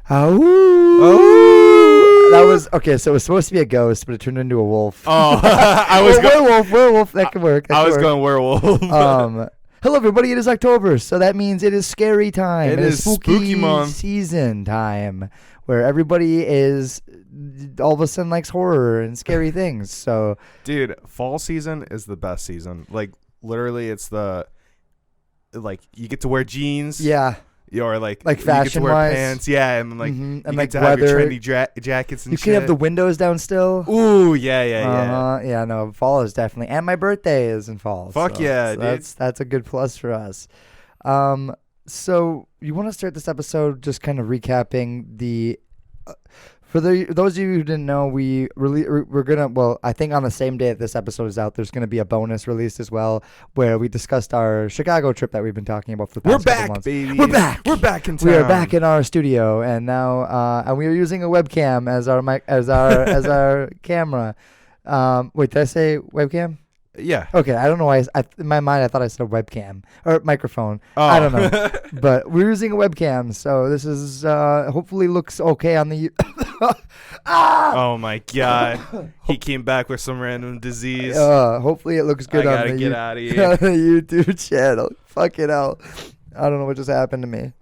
Oh, that was okay. So it was supposed to be a ghost, but it turned into a wolf. Oh, I was werewolf. That could work. I was going werewolf. Hello, everybody. It is October, so that means it is scary time. It is spooky month. Season time, where everybody is all of a sudden likes horror and scary things. So, dude, fall season is the best season. Like, literally, it's the you get to wear jeans. Yeah. Or like fashion you get to wear wise, pants, yeah, and like and you like get to have your weather. trendy jackets and you shit. can have the windows down still. Ooh, yeah. Yeah. No, fall is definitely, and my birthday is in fall. Fuck yeah, dude. That's a good plus for us. So you want to start this episode just kind of recapping the. For those of you who didn't know, we're gonna. Well, I think on the same day that this episode is out, there's gonna be a bonus released as well, where we discussed our Chicago trip that we've been talking about for the past couple months. Baby. We're back. We're back in town. We are back in our studio, and now, and we are using a webcam as our mic, as our camera. Wait, did I say webcam? Yeah. Okay, I don't know why. In my mind, I thought I said webcam or microphone. Oh. I don't know. But we're using a webcam, so this is hopefully looks okay on the. Oh my god! He came back with some random disease. Hopefully it looks good on the get out of here. On the YouTube channel. Fucking hell! I don't know what just happened to me.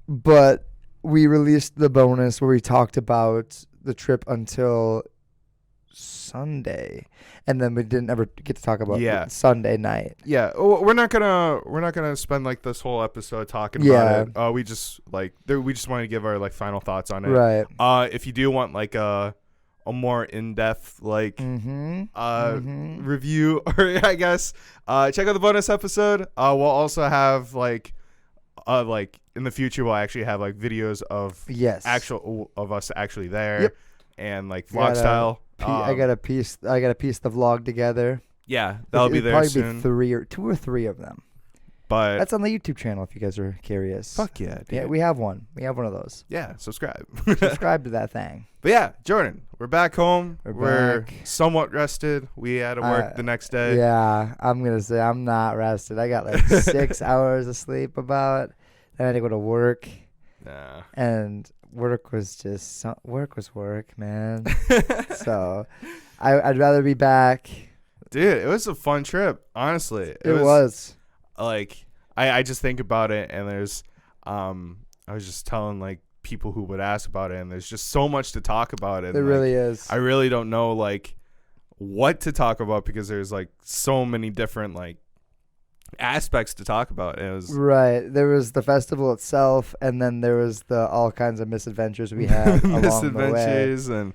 But we released the bonus where we talked about the trip until Sunday, and then we didn't ever get to talk about Sunday night. Yeah, we're not gonna spend like this whole episode talking about it. We just want to give our like final thoughts on it. Right. If you do want like a more in-depth review, or I guess check out the bonus episode. We'll also have like in the future we'll actually have like videos of of us actually there. Yep. And like vlog style. I got to piece the vlog together. Yeah, that'll be there soon. Probably two or three of them. But that's on the YouTube channel if you guys are curious. Fuck yeah, dude. Yeah, we have one. We have one of those. Yeah, subscribe. Subscribe to that thing. But yeah, Jordan, we're back home. We're back. Somewhat rested. We had to work the next day. Yeah, I'm gonna say I'm not rested. I got like 6 hours of sleep about. Then I had to go to work. Nah. And work was work, man. So I'd rather be back. Dude, it was a fun trip, honestly. It was. Like, I just think about it, and there's I was just telling like people who would ask about it, and there's just so much to talk about it. There really is. I really don't know like what to talk about because there's like so many different like aspects to talk about. It was right. There was the festival itself, and then there was the all kinds of misadventures we had along the way. And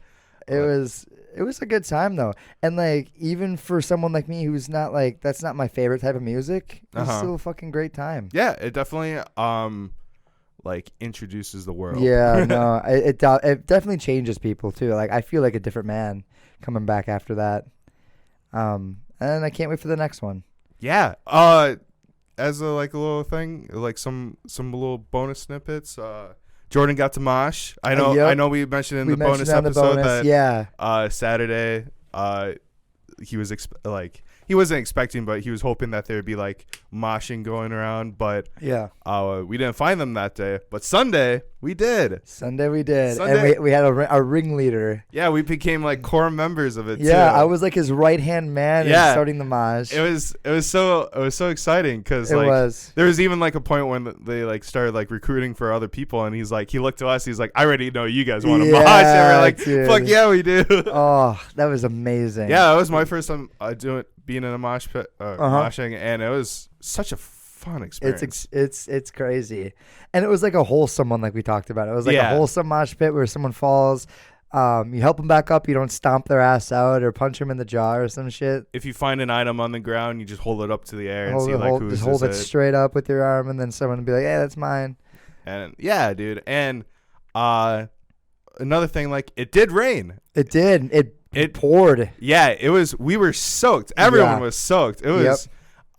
it was a good time though, and like even for someone like me who's not like that's not my favorite type of music, it's still a fucking great time. Yeah, it definitely like introduces the world. Yeah, no, it definitely changes people too. Like I feel like a different man coming back after that. And I can't wait for the next one. Yeah. As a like a little thing, like some little bonus snippets. Jordan got to mosh. I know we mentioned in the bonus episode that Saturday he was he wasn't expecting, but he was hoping that there would be like moshing going around, but we didn't find them that day. But Sunday we did. And we had a ringleader. Yeah, we became like core members of it. Yeah, too. I was like his right hand man in starting the mosh. It was so exciting because there was even like a point when they like started like recruiting for other people, and he looked to us, he's like, I already know you guys want to mosh, and we're like, dude. Fuck yeah, we do. Oh, that was amazing. Yeah, that was my first time being in a mosh pit, moshing, and it was such a fun experience. It's crazy, and it was like a wholesome one, like we talked about. It was like a wholesome mosh pit where someone falls, you help them back up. You don't stomp their ass out or punch them in the jaw or some shit. If you find an item on the ground, you just hold it up to the air and see like who's. Just hold it straight up with your arm, and then someone will be like, "Hey, that's mine." And yeah, dude, and another thing, like it did rain. It did. It poured. Yeah, it was. We were soaked. Everyone was soaked. It was,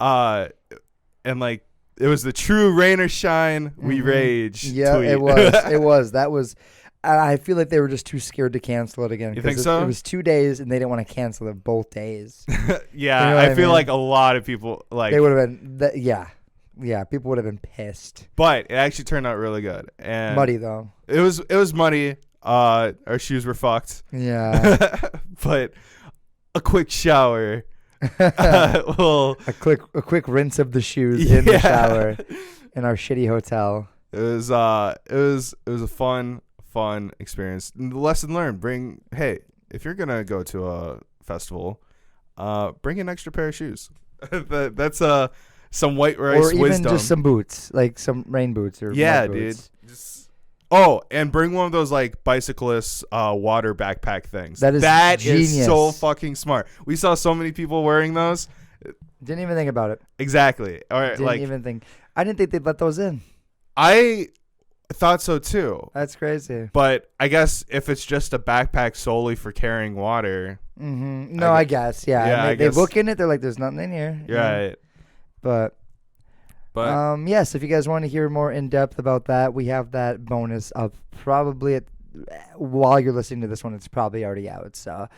and like it was the true rain or shine. We rage. Yeah, tweet. It was. It was. That was. I feel like they were just too scared to cancel it again. You think so? It was 2 days, and they didn't want to cancel it both days. Yeah, you know I feel like a lot of people like they would have been. Yeah, people would have been pissed. But it actually turned out really good. And muddy though. It was muddy. Our shoes were fucked. Yeah. But a quick shower. A quick rinse of the shoes in the shower in our shitty hotel. It was a fun experience. Lesson learned. If you're gonna go to a festival, bring an extra pair of shoes. That's some white rice or even wisdom. just some boots, like some rain boots or mud boots. Dude. And bring one of those like bicyclist water backpack things. That is so fucking smart. We saw so many people wearing those. Didn't even think about it. Exactly. All right. I didn't think they'd let those in. I thought so too. That's crazy. But I guess if it's just a backpack solely for carrying water. Mm-hmm. No, I guess. Yeah. They look in it. They're like, there's nothing in here. Right. But yes, if you guys want to hear more in depth about that, we have that bonus up probably while you're listening to this one. It's probably already out. So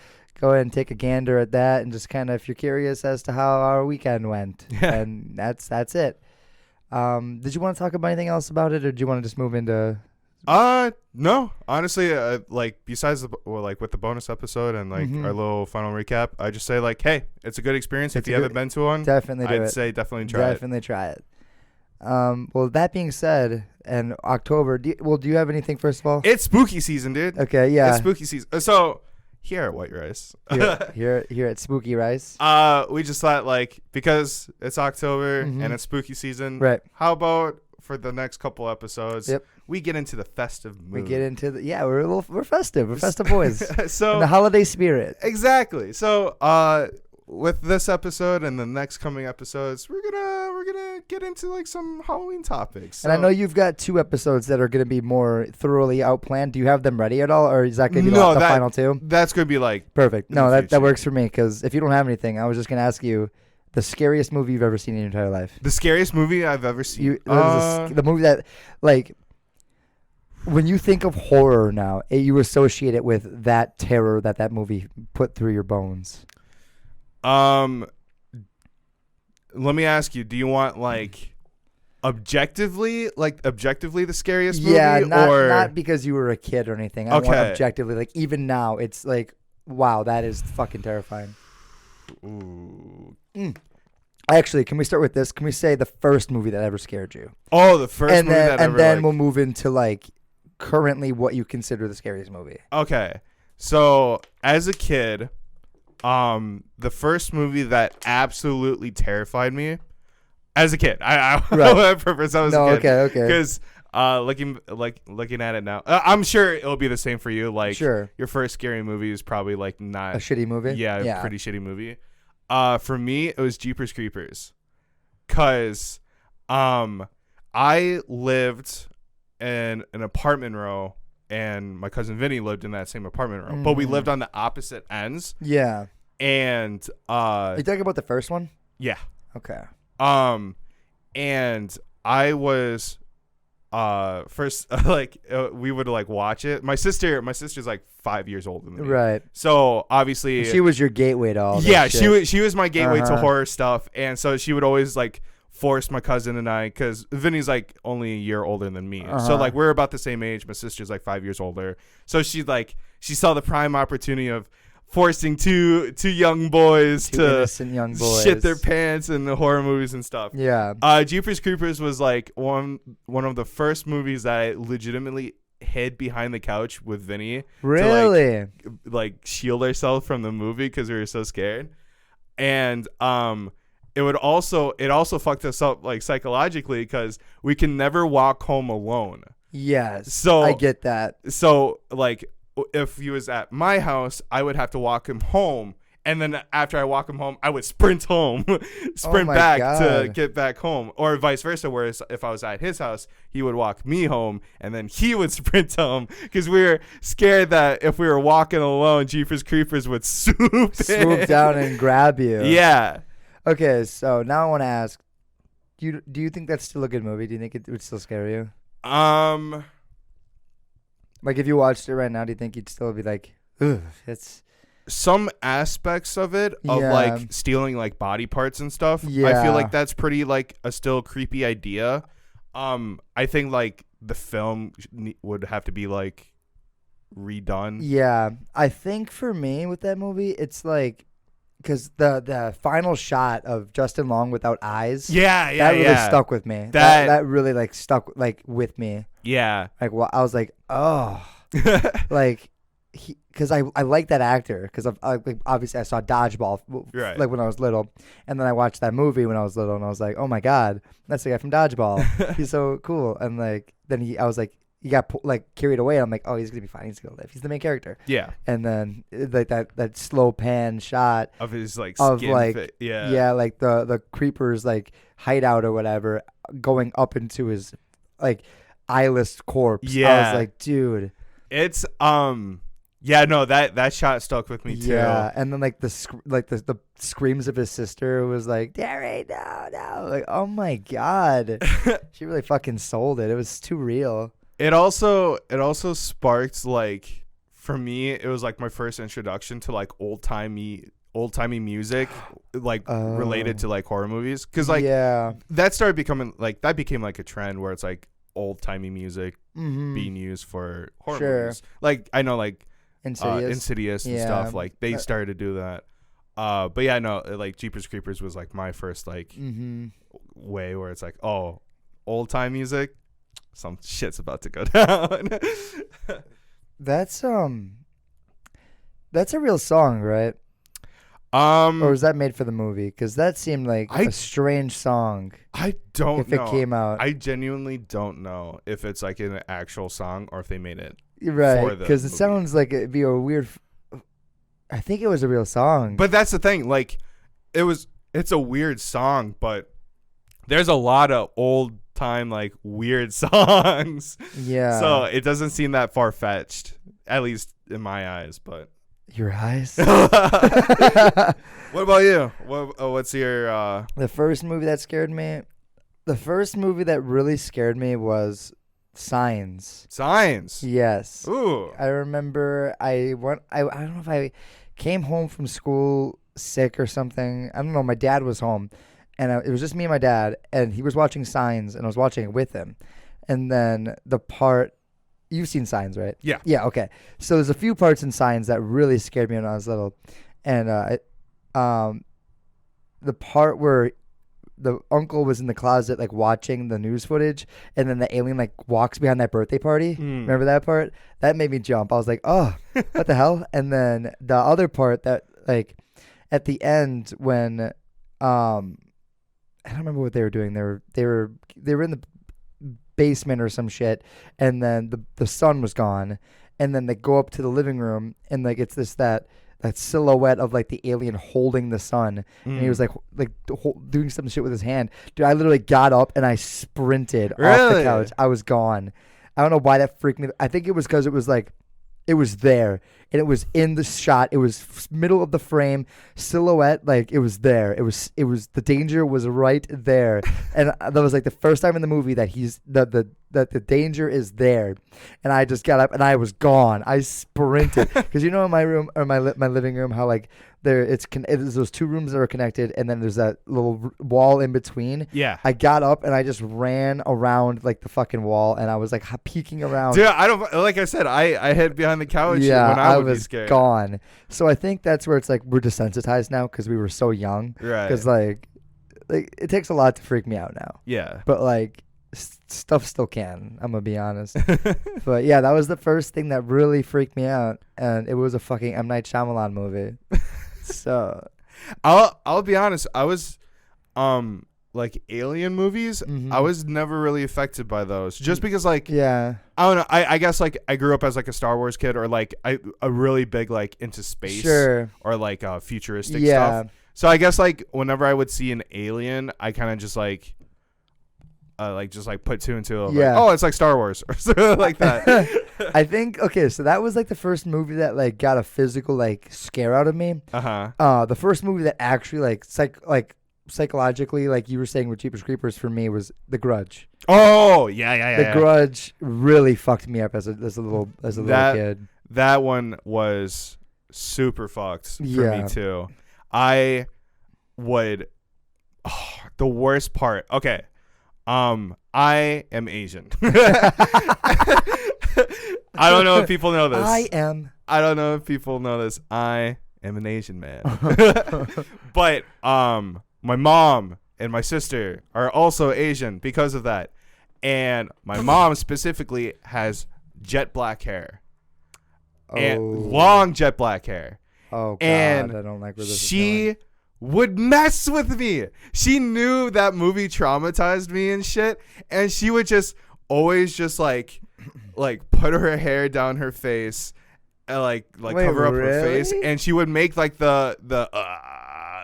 go ahead and take a gander at that, and just kind of, if you're curious as to how our weekend went, and that's it. Did you want to talk about anything else about it, or do you want to just move into? No, honestly, besides with the bonus episode and our little final recap, I just say hey, it's a good experience. If you haven't been to one, I'd say definitely try it. Well, that being said, and October, do you have anything, first of all? It's spooky season, dude. Okay, yeah. It's spooky season. So here at White Rice. here at Spooky Rice. We just thought because it's October and it's spooky season. Right. How about for the next couple episodes, we get into the festive mood. We get into we're festive. We're festive boys. So in the holiday spirit. Exactly. So with this episode and the next coming episodes, we're gonna get into some Halloween topics. So. And I know you've got 2 episodes that are gonna be more thoroughly outplanned. Do you have them ready at all, or is that gonna be the final 2? That's gonna be perfect. No, that works for me, because if you don't have anything, I was just gonna ask you the scariest movie you've ever seen in your entire life. The scariest movie I've ever seen. The movie that when you think of horror now, you associate it with that terror that movie put through your bones. Let me ask you, do you want objectively the scariest movie? Yeah, not because you were a kid or anything. I want objectively, even now, it's wow, that is fucking terrifying. Ooh. Actually, can we start with this? Can we say the first movie that ever scared you? Oh, the first movie that ever. And then we'll move into currently what you consider the scariest movie. Okay. So, as a kid, the first movie that absolutely terrified me as a kid. I was a kid. Okay. Because looking at it now, I'm sure it'll be the same for you. Sure. Your first scary movie is probably not a shitty movie. Yeah, pretty shitty movie. For me, it was Jeepers Creepers, cause I lived in an apartment row, and my cousin Vinny lived in that same apartment row, but we lived on the opposite ends. Yeah. And are you talking about the first one? Yeah. Okay. And I was first we would watch it. My sister's 5 years older than me. Right. So obviously she was your gateway to all that shit. she was my gateway to horror stuff, and so she would always force my cousin and I, because Vinny's only a year older than me. So we're about the same age. My sister's 5 years older. So she saw the prime opportunity of forcing two young boys to shit their pants in the horror movies and stuff. Yeah. Jeepers Creepers was one of the first movies that I legitimately hid behind the couch with Vinny. Really? To shield ourselves from the movie because we were so scared. And it also fucked us up psychologically, because we can never walk home alone. Yes. So I get that. So if he was at my house, I would have to walk him home, and then after I walk him home, I would sprint back to get back home, or vice versa. Whereas if I was at his house, he would walk me home, and then he would sprint home, because we were scared that if we were walking alone, Jeepers Creepers would swoop down and grab you. Yeah. Okay, so now I want to ask, do you think that's still a good movie? Do you think it would still scare you? If you watched it right now, do you think you'd still be ugh, it's... some aspects of it of like stealing like body parts and stuff. I feel like that's pretty like a still creepy idea. I think like the film would have to be like redone. Yeah, I think for me with that movie, it's like because the final shot of Justin Long without eyes. That really stuck with me. That really like stuck like with me. Yeah, like I was like, oh, like. Because I like that actor because obviously I saw Dodgeball like when I was little, and then I watched that movie when I was little, and I was like, oh my god, that's the guy from Dodgeball. He's so cool. And like then I was like, he got like carried away. I'm like, oh, he's gonna be fine. He's gonna live. He's the main character. Yeah. And then like that slow pan shot of his like of skin like fit. like the creeper's like hideout or whatever going up into his like eyeless corpse. Yeah. I was like, dude, it's Yeah, no, that shot stuck with me too. Yeah, and then like the screams of his sister was like, Derry, no, like, oh my god, she really fucking sold it. It was too real. It also sparked like for me, it was like my first introduction to like old timey music, like related to like horror movies, because like that started becoming like that became like a trend where it's like old timey music being used for horror movies. Like I know like. Insidious and stuff, like they started to do that, but yeah, no, like Jeepers Creepers was like my first like way where it's like, oh, old time music, some shit's about to go down. That's a real song, right? Or was that made for the movie? Because that seemed like a strange song. I don't know if it came out. I genuinely don't know if it's like an actual song or if they made it. Right, because it sounds like it'd be a weird. I think it was a real song. But that's the thing. Like, it's a weird song, but there's a lot of old time like weird songs. Yeah. So it doesn't seem that far fetched, at least in my eyes. But your eyes. What about you? What's your? The first movie that scared me. The first movie that really scared me was Signs. Yes. Ooh. I remember I don't know if I came home from school sick or something. I don't know. My dad was home, and it was just me and my dad, and he was watching Signs, and I was watching it with him. And then the part, you've seen Signs, right? Yeah. Yeah. Okay. So there's a few parts in Signs that really scared me when I was little, and the part where the uncle was in the closet like watching the news footage, and then the alien like walks behind that birthday party. Remember that part? That made me jump. I was like, oh, what the hell? And then the other part that like at the end when I don't remember what they were doing. They were in the basement or some shit, and then the sun was gone, and then they go up to the living room, and like it's that silhouette of like the alien holding the sun, and he was like doing some shit with his hand. Dude, I literally got up and I sprinted off the couch. I was gone. I don't know why that freaked me. I think it was because it was like it was there and it was in the shot. It was middle of the frame, silhouette, like it was there. It was the danger was right there, and that was like the first time in the movie that that the danger is there. And I just got up and I was gone. I sprinted because in my room or my living room how like it's those two rooms that are connected, and then there's that little wall in between. Yeah. I got up and I just ran around like the fucking wall, and I was like peeking around. Dude, I don't like I said I hid behind the couch. Yeah, when I would was be scared. Gone. So I think that's where it's like we're desensitized now because we were so young. Right. Because like it takes a lot to freak me out now. Yeah. But like stuff still can. I'm gonna be honest. But yeah, that was the first thing that really freaked me out, and it was a fucking M. Night Shyamalan movie. So I'll be honest, I was like alien movies, I was never really affected by those just because like I don't know, I guess like I grew up as like a Star Wars kid, or like a really big like into space or like futuristic stuff. So I guess like whenever I would see an alien, I kind of just like put two and two. Like, oh, it's like Star Wars or something like that. I think so that was like the first movie that like got a physical like scare out of me. The first movie that actually like psychologically, like you were saying with Jeepers Creepers, for me was The Grudge. Oh yeah. The Grudge really fucked me up as a little kid. That one was super fucked for me too. I would. Oh, the worst part. Okay. I am Asian. I don't know if people know this. I don't know if people know this. I am an Asian man. But my mom and my sister are also Asian because of that. And my mom specifically has jet black hair. And long jet black hair. Oh, God. And I don't like where this is going. Would mess with me. She knew that movie traumatized me and shit, and she would just always just like put her hair down her face and like Wait, cover up really? her face, and she would make like the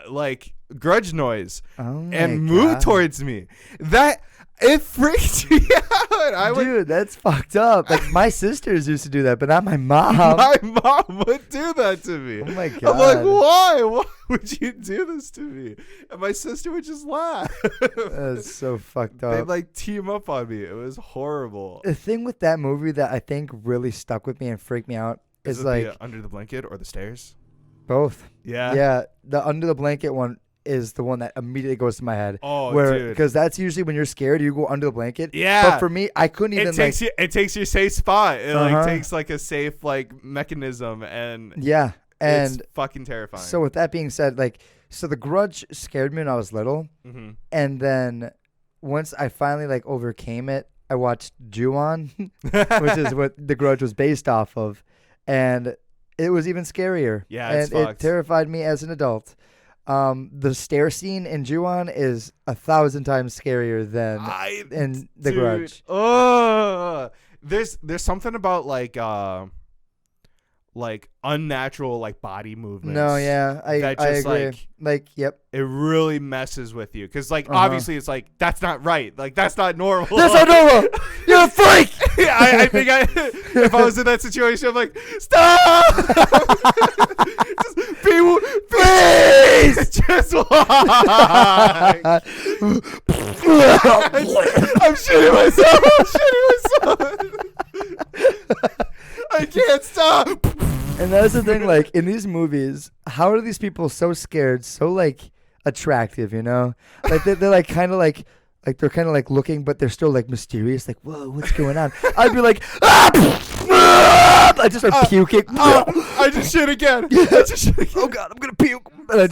like grudge noise and move towards me. That it freaked me out. Dude, that's fucked up. Like my sisters used to do that, but not my mom. My mom would do that to me. Oh my God. I'm like, why? Why would you do this to me? And my sister would just laugh. That's so fucked up. They'd like team up on me. It was horrible. The thing with that movie that I think really stuck with me and freaked me out is like the, Under the Blanket or The Stairs? Both. Yeah. Yeah. The Under the Blanket one is the one that immediately goes to my head. Oh, dude. Because that's usually when you're scared, you go under the blanket. Yeah. But for me, I couldn't even. It takes your safe spot. It like takes like a safe like mechanism and. Yeah. And it's fucking terrifying. So with that being said, like, so The Grudge scared me when I was little, and then once I finally like overcame it, I watched Ju-on, which is what The Grudge was based off of, and it was even scarier. Yeah, and it terrified me as an adult. The stair scene in Ju-on is 1,000 times scarier than in The Grudge. Oh, there's something about like unnatural like body movements. No, yeah, I agree. Like, yep, it really messes with you because like obviously it's like that's not right. Like that's not normal. That's not normal. You're a freak. I think if I was in that situation, I'm like, stop. Just please, just walk. I'm shitting myself. I can't stop. And that's the thing, like, in these movies, how are these people so scared, so, like, attractive, you know? Like, they're like, kind of like they're kind of, like, looking, but they're still, like, mysterious. Like, whoa, what's going on? I'd be like, I just start puking. I just shit again. Oh, God, I'm going to puke. And I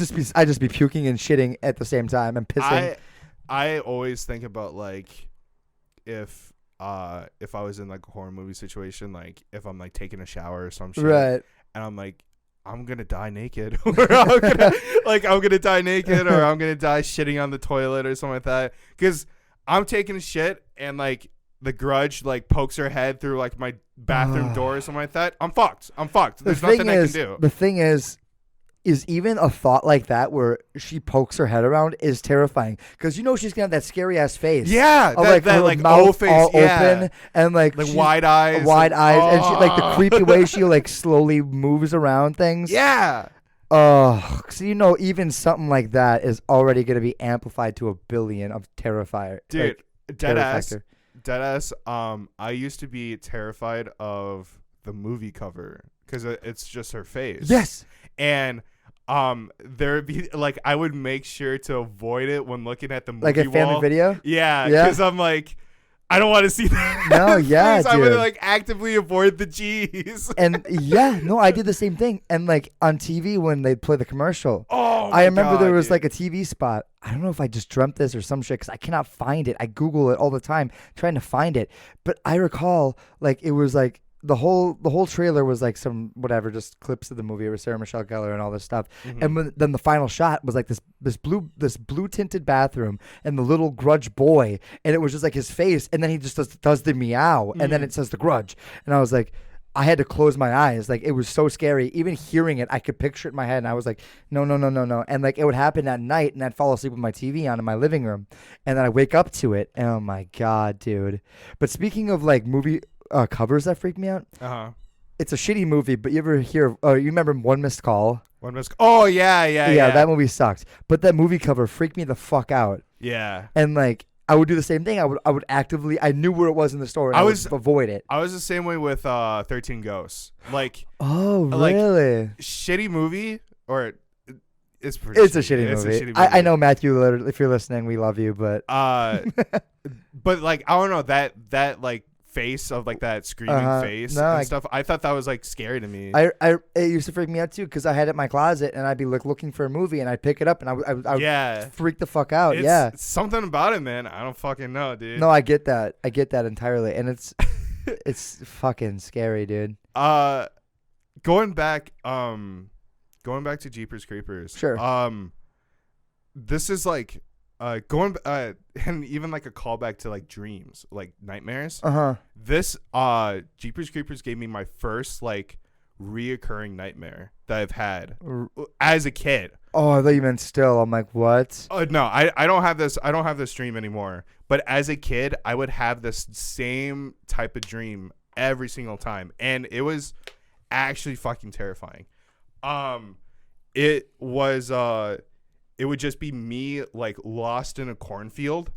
just be puking and shitting at the same time and pissing. I always think about, like, if I was in like a horror movie situation, like if I'm like taking a shower or some shit, right? And I'm like, I'm gonna die naked, or I'm gonna die naked, or I'm gonna die shitting on the toilet or something like that. Because I'm taking a shit and like the Grudge like pokes her head through like my bathroom door or something like that. I'm fucked. There's nothing I can do. The thing is even a thought like that where she pokes her head around is terrifying because you know she's gonna have that scary ass face. Yeah, that mouth face, all open and like wide eyes, and she like the creepy way she like slowly moves around things. Yeah. Oh, so you know even something like that is already gonna be amplified to 1 billion of terrifier. Dude, dead ass. I used to be terrified of the movie cover because it's just her face. Yes, and. There'd be like I would make sure to avoid it when looking at the movie like a family video. Yeah, because I'm like, I don't want to see that. No, yeah, dude. I would like actively avoid the G's. And yeah, no, I did the same thing. And like on TV when they play the commercial, I remember there was like a TV spot. I don't know if I just dreamt this or some shit because I cannot find it. I Google it all the time trying to find it, but I recall like it was like. The whole trailer was like some whatever, just clips of the movie with Sarah Michelle Gellar and all this stuff. And then the final shot was like this blue tinted bathroom and the little Grudge boy, and it was just like his face, and then he just does the meow, and then it says the Grudge, and I was like, I had to close my eyes, like it was so scary. Even hearing it, I could picture it in my head, and I was like, no, and like it would happen at night, and I'd fall asleep with my TV on in my living room, and then I wake up to it, and oh my God, dude! But speaking of like movie. Covers that freak me out. It's a shitty movie, but you ever hear? You remember One Missed Call? Oh yeah. That movie sucked. But that movie cover freaked me the fuck out. Yeah. And like I would do the same thing. I would actively. I knew where it was in the store. And I would avoid it. I was the same way with 13 Ghosts. Like, oh really? Like, shitty movie or it's a shitty movie. I know, Matthew. If you're listening, we love you, but but like I don't know that like face of like that screaming face and stuff. I thought that was like scary to me. It used to freak me out too because I had it in my closet and I'd be like looking for a movie and I'd pick it up and I would freak the fuck out. It's something about it, man. I don't fucking know, dude. No, I get that entirely, and it's it's fucking scary, dude. Going back to Jeepers Creepers. Sure. This is like and even like a callback to like dreams, like nightmares. This Jeepers Creepers gave me my first like reoccurring nightmare that I've had as a kid. Oh, I thought you meant still. I'm like, what? No, I don't have this. I don't have this dream anymore. But as a kid, I would have this same type of dream every single time, and it was actually fucking terrifying. It would just be me like lost in a cornfield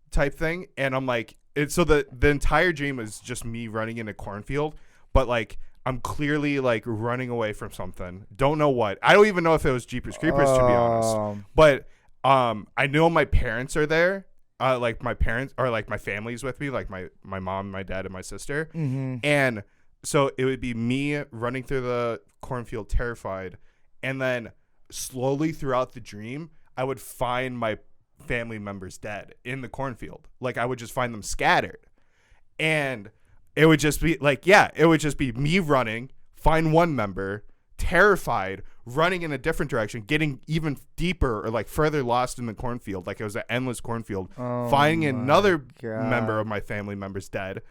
type thing, and I'm like, so the entire dream is just me running in a cornfield, but like I'm clearly like running away from something. Don't know what. I don't even know if it was Jeepers Creepers, to be honest. But I know my parents are there. Like my parents or like my family's with me, like my mom, my dad, and my sister. Mm-hmm. And so it would be me running through the cornfield terrified, and then slowly throughout the dream, I would find my family members dead in the cornfield. Like I would just find them scattered. And it would just be like, it would just be me running, find one member, terrified, running in a different direction, getting even deeper or like further lost in the cornfield. Like it was an endless cornfield, finding another member of my family members dead.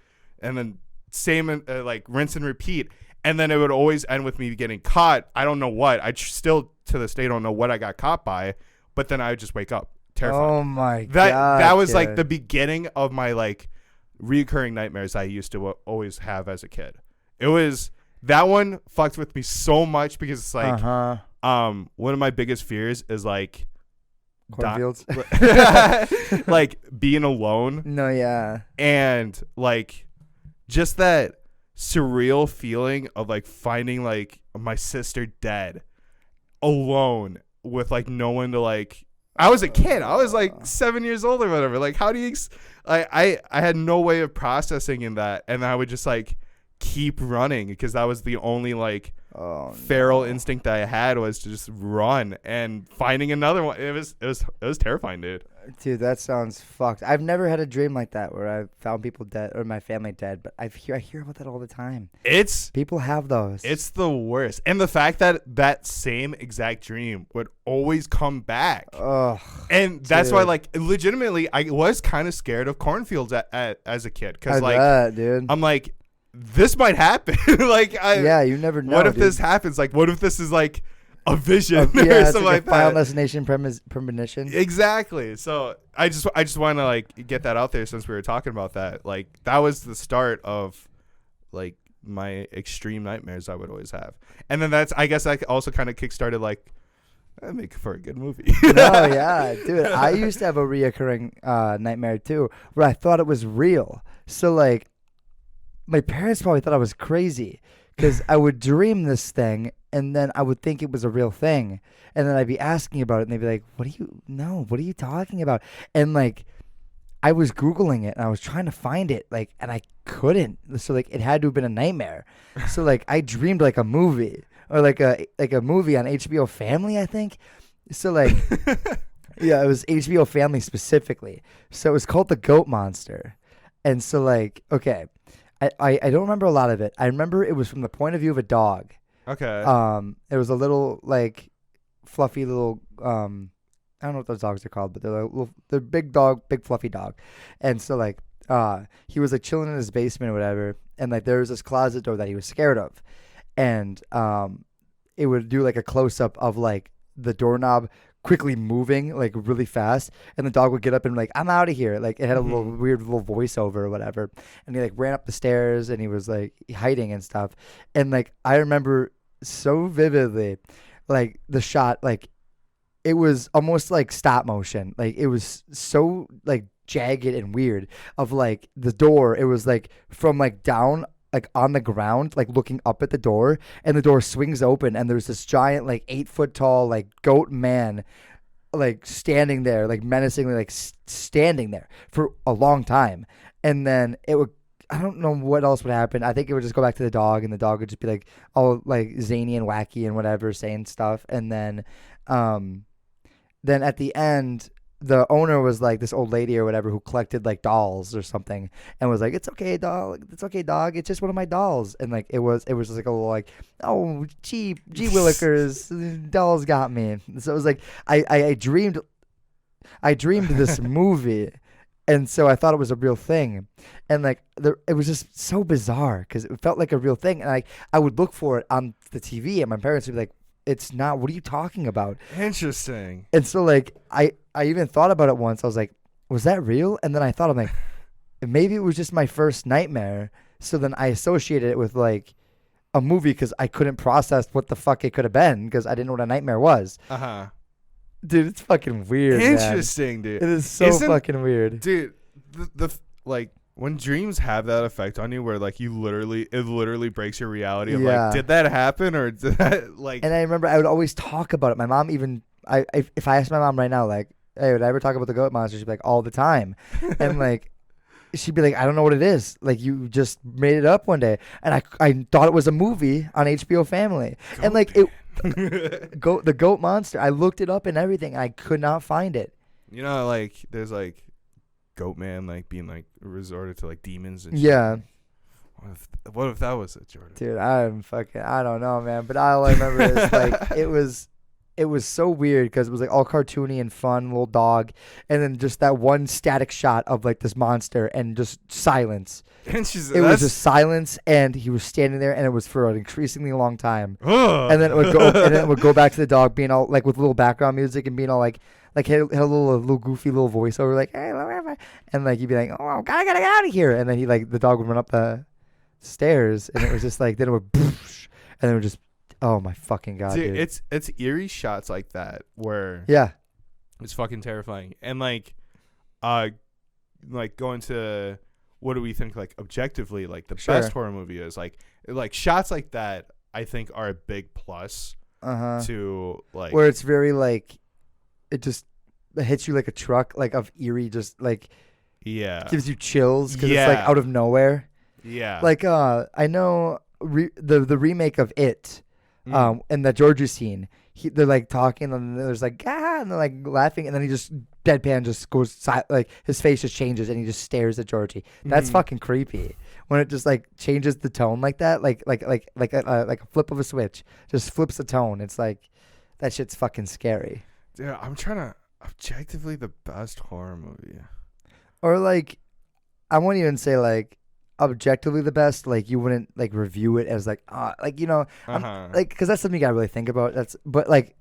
And then same, like rinse and repeat. And then it would always end with me getting caught. I don't know what. I still to this day don't know what I got caught by. But then I would just wake up terrified. Oh my god! That was like the beginning of my like reoccurring nightmares I used to always have as a kid. It was that one fucked with me so much because it's like one of my biggest fears is like cornfields, like being alone. No, yeah, and like just that surreal feeling of like finding like my sister dead alone with like no one to like. I was a kid. I was like 7 years old or whatever. Like how do you I had no way of processing in that, and I would just like keep running because that was the only like feral instinct that I had was to just run, and finding another one, it was terrifying, dude. Dude, that sounds fucked. I've never had a dream like that where I found people dead or my family dead, but I hear about that all the time. People have those. It's the worst. And the fact that same exact dream would always come back. Ugh, and that's why, like, legitimately, I was kind of scared of cornfields as a kid. Because, like, dude. I'm like, this might happen. Like, you never know. What if this happens? Like, what if this is like a vision or something like that? Final destination premonition. Exactly. So I just want to like get that out there since we were talking about that. Like that was the start of like my extreme nightmares I would always have, and then I guess that also kind of kickstarted like that'd make for a good movie. No, yeah, dude. I used to have a reoccurring nightmare too, where I thought it was real. So like, my parents probably thought I was crazy because I would dream this thing. And then I would think it was a real thing. And then I'd be asking about it. And they'd be like, what are you talking about? And like, I was Googling it and I was trying to find it. Like, and I couldn't. So like, it had to have been a nightmare. So like, I dreamed like a movie or like a movie on HBO Family, I think. So like, yeah, it was HBO Family specifically. So it was called The Goat Monster. And so like, okay, I don't remember a lot of it. I remember it was from the point of view of a dog. Okay. It was a little like fluffy little I don't know what those dogs are called, but they're big dog, big fluffy dog. And so like he was like chilling in his basement or whatever, and like there was this closet door that he was scared of. And it would do like a close up of like the doorknob quickly moving like really fast, and the dog would get up and like, I'm out of here. Like it had a little weird little voiceover or whatever, and he like ran up the stairs and he was like hiding and stuff. And like I remember so vividly like the shot, like it was almost like stop motion. Like it was so like jagged and weird. Of like the door, it was like from like down, like on the ground, like looking up at the door, and the door swings open, and there's this giant, like 8 foot tall, like goat man, like standing there, like menacingly, like standing there for a long time, and then it would. I don't know what else would happen. I think it would just go back to the dog, and the dog would just be like all like zany and wacky and whatever, saying stuff, and then at the end, the owner was like this old lady or whatever who collected like dolls or something, and was like, "It's okay, dog. It's okay, dog. It's just one of my dolls." And like it was just like a little like, "Oh, gee willikers, dolls got me." So it was like I dreamed this movie. And so I thought it was a real thing, and like it was just so bizarre because it felt like a real thing, and I would look for it on the TV, and my parents would be like, "It's not. What are you talking about?" Interesting. And so like I even thought about it once. I was like, "Was that real?" And then I thought, I'm like, maybe it was just my first nightmare. So then I associated it with like a movie because I couldn't process what the fuck it could have been because I didn't know what a nightmare was. Dude, it's fucking weird. Interesting, man. Dude. It is so fucking weird. Dude, the like when dreams have that effect on you where like it literally breaks your reality of like, did that happen or did that like. And I remember I would always talk about it. My mom even, if I asked my mom right now, like, "Hey, would I ever talk about the goat monster?" She'd be like, "All the time." And like, she'd be like, "I don't know what it is. Like, you just made it up one day." And I thought it was a movie on HBO Family. And like it. The goat monster. I looked it up and everything, and I could not find it. You know, like there's like goat man like being like resorted to like demons and yeah. Shit. What if that was it, Jordan? Dude, I don't know, man. But all I remember is like it was so weird because it was like all cartoony and fun, little dog, and then just that one static shot of like this monster and just silence. And it was just silence, and he was standing there, and it was for an increasingly long time. And then it would go back to the dog being all like with little background music and being all like had a little goofy little voiceover like, "Hey, and like he'd be like, "Oh, gotta get out of here," and then the dog would run up the stairs, and it was just like then it would, boosh, and then it would just. Oh my fucking god, dude. It's eerie shots like that where it's fucking terrifying. And like going to what do we think like objectively like the best horror movie is like shots like that I think are a big plus to like where it's very like it just hits you like a truck like of eerie just like gives you chills because it's like out of nowhere. Like I know the remake of It. And the Georgie scene, they're like talking, and there's like and they're like laughing, and then he just deadpan just goes like his face just changes, and he just stares at Georgie. That's fucking creepy when it just like changes the tone like that, like a flip of a switch, just flips the tone. It's like that shit's fucking scary. Dude, I'm trying to objectively the best horror movie, or like I won't even say like. Objectively the best, like you wouldn't like review it as like like you know like because that's something you gotta really think about. But like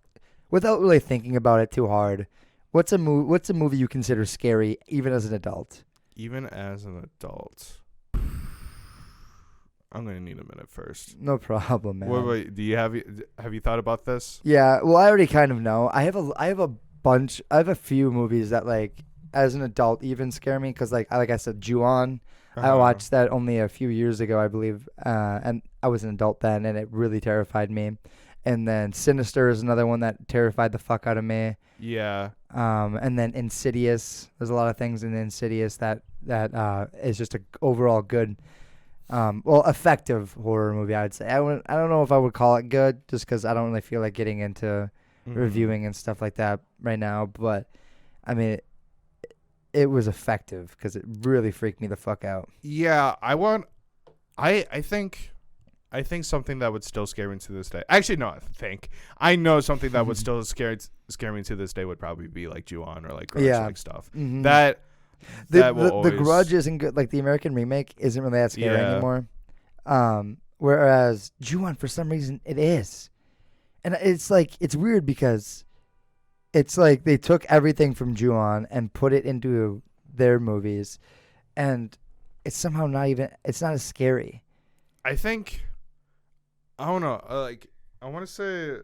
without really thinking about it too hard, what's a movie you consider scary even as an adult? I'm gonna need a minute first. No problem, man. Wait, do you have you thought about this? Yeah, well I already kind of know. I have a few movies that like as an adult even scare me because like I said, Ju-on. I watched that only a few years ago, I believe, and I was an adult then, and it really terrified me. And then Sinister is another one that terrified the fuck out of me. Yeah. And then Insidious. There's a lot of things in Insidious that is just a overall good, effective horror movie, I would say. I don't know if I would call it good, just because I don't really feel like getting into reviewing and stuff like that right now. But, I mean... It was effective because it really freaked me the fuck out. Yeah, I think something that would still scare me to this day. Actually, no, I know something that would still scare me to this day would probably be like Ju-on or like Grudge like stuff. Mm-hmm. The Grudge isn't good. Like the American remake isn't really that scary anymore. Whereas Ju-on for some reason it is, and it's like it's weird because. It's like they took everything from Ju-on and put it into their movies, and it's somehow it's not as scary. I think, I don't know, like, I want to say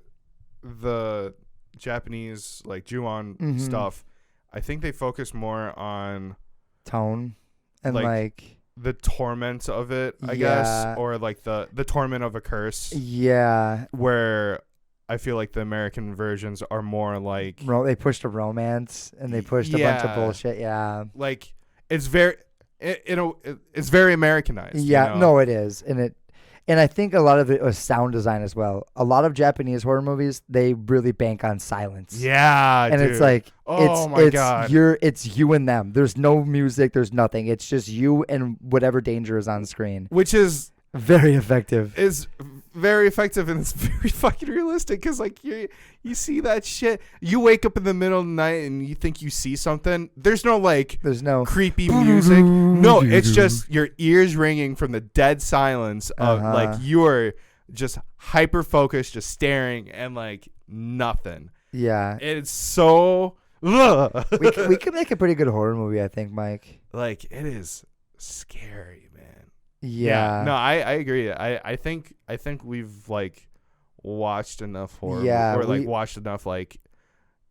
the Japanese, like, Ju-on stuff, I think they focus more on, tone and like the torment of it, I guess, or like the torment of a curse. Yeah. Where I feel like the American versions are more like they pushed a romance and they pushed a bunch of bullshit. Yeah. Like it's very it's very Americanized. Yeah, no, it is. And I think a lot of it was sound design as well. A lot of Japanese horror movies, they really bank on silence. Yeah, and dude. It's like, God, it's you and them. There's no music. There's nothing. It's just you and whatever danger is on screen, which is very effective. Is very effective and it's very fucking realistic because like you see that shit. You wake up in the middle of the night and you think you see something. There's no creepy music. No, it's just your ears ringing from the dead silence of like you are just hyper focused, just staring and like nothing. Yeah, it's so. we could make a pretty good horror movie, I think, Mike. Like it is scary, man. Yeah. No, I agree. I think we've like watched enough horror or like watched enough like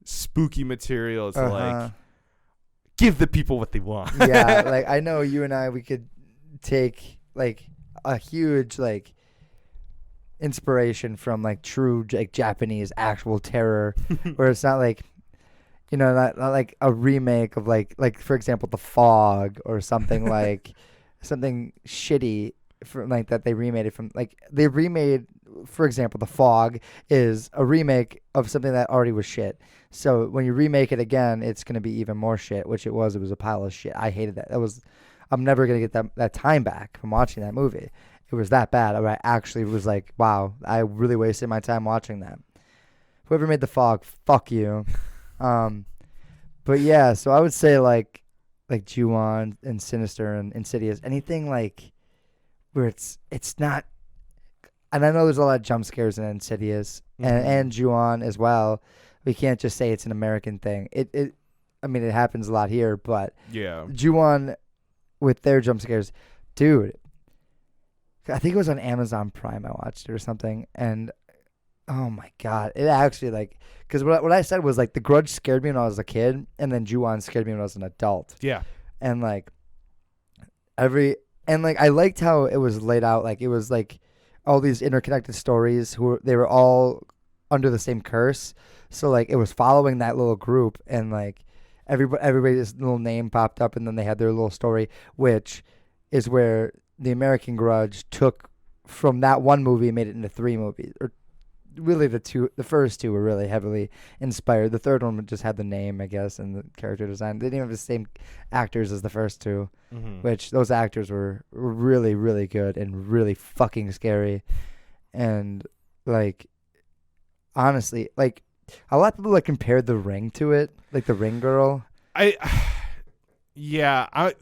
spooky material to like give the people what they want. Yeah, like I know you and I, we could take like a huge like inspiration from like true like Japanese actual terror where it's not like not like a remake of like for example The Fog or something like something shitty from like that they remade it from like they remade, for example, The Fog is a remake of something that already was shit. So when you remake it again, it's gonna be even more shit, which it was. It was a pile of shit. I hated that. I'm never gonna get that time back from watching that movie. It was that bad. I actually was like, wow, I really wasted my time watching that. Whoever made The Fog, fuck you. But yeah, so I would say like Ju-on and Sinister and Insidious, anything like where it's not, and I know there's a lot of jump scares in Insidious and Ju-on as well. We can't just say it's an American thing. I mean, it happens a lot here, but yeah, Ju-on with their jump scares, dude. I think it was on Amazon Prime. I watched it or something, and oh my god, it actually like. Because what I said was like the Grudge scared me when I was a kid, and then Ju-on scared me when I was an adult. Yeah, and like I liked how it was laid out. Like it was like all these interconnected stories. They were all under the same curse. So like it was following that little group, and like everybody's little name popped up, and then they had their little story, which is where the American Grudge took from that one movie and made it into 3 movies or. Really, the first 2 were really heavily inspired. The third one just had the name, I guess, and the character design. They didn't have the same actors as the first 2, which those actors were really, really good and really fucking scary. And like, honestly, like a lot of people like compared The Ring to it, like The Ring girl. I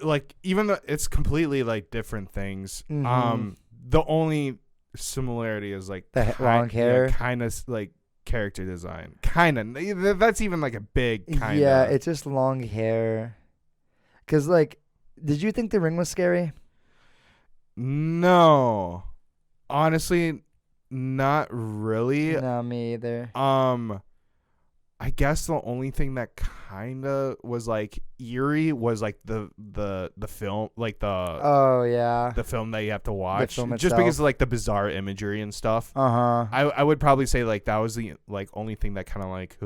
like even though it's completely like different things. The only similarity is like the long hair, kind of like character design, kind of. That's even like a big kind of. Yeah, it's just long hair. Cause like, did you think The Ring was scary? No, honestly, not really. No, me either. I guess the only thing that kind of was like eerie was like the film, like the film that you have to watch, just because of like the bizarre imagery and stuff. I would probably say like that was the like only thing that kind of like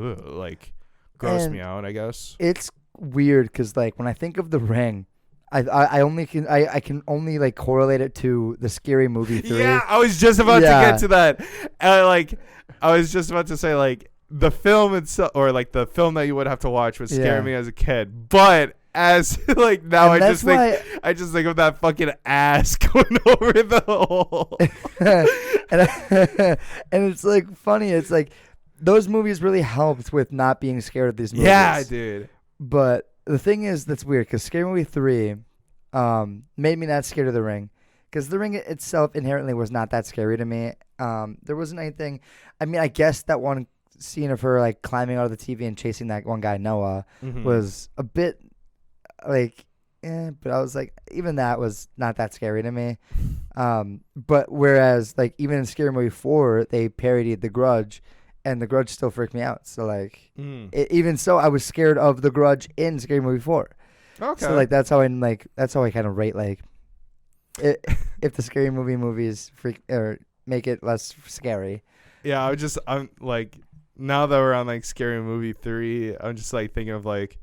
grossed me out, I guess. It's weird because like when I think of The Ring, I can only like correlate it to the Scary Movie 3. Yeah, I was just about to get to that. I was just about to say like. The film itself, or like the film that you would have to watch, would scare me as a kid. But as like now, I just think of that fucking ass going over the hole. and it's like funny. It's like those movies really helped with not being scared of these movies. Yeah, dude. But the thing is, that's weird because Scary Movie 3 made me not scared of The Ring. Because The Ring itself inherently was not that scary to me. There wasn't anything. I mean, I guess that one scene of her like climbing out of the TV and chasing that one guy Noah was a bit like but I was like, even that was not that scary to me. But whereas like even in Scary Movie 4 they parodied The Grudge, and The Grudge still freaked me out. So like even so I was scared of The Grudge in Scary Movie 4. Okay. So like that's how I kind of rate like if the scary movies freak or make it less scary. Yeah, I'm like, now that we're on like Scary Movie 3, I'm just like thinking of like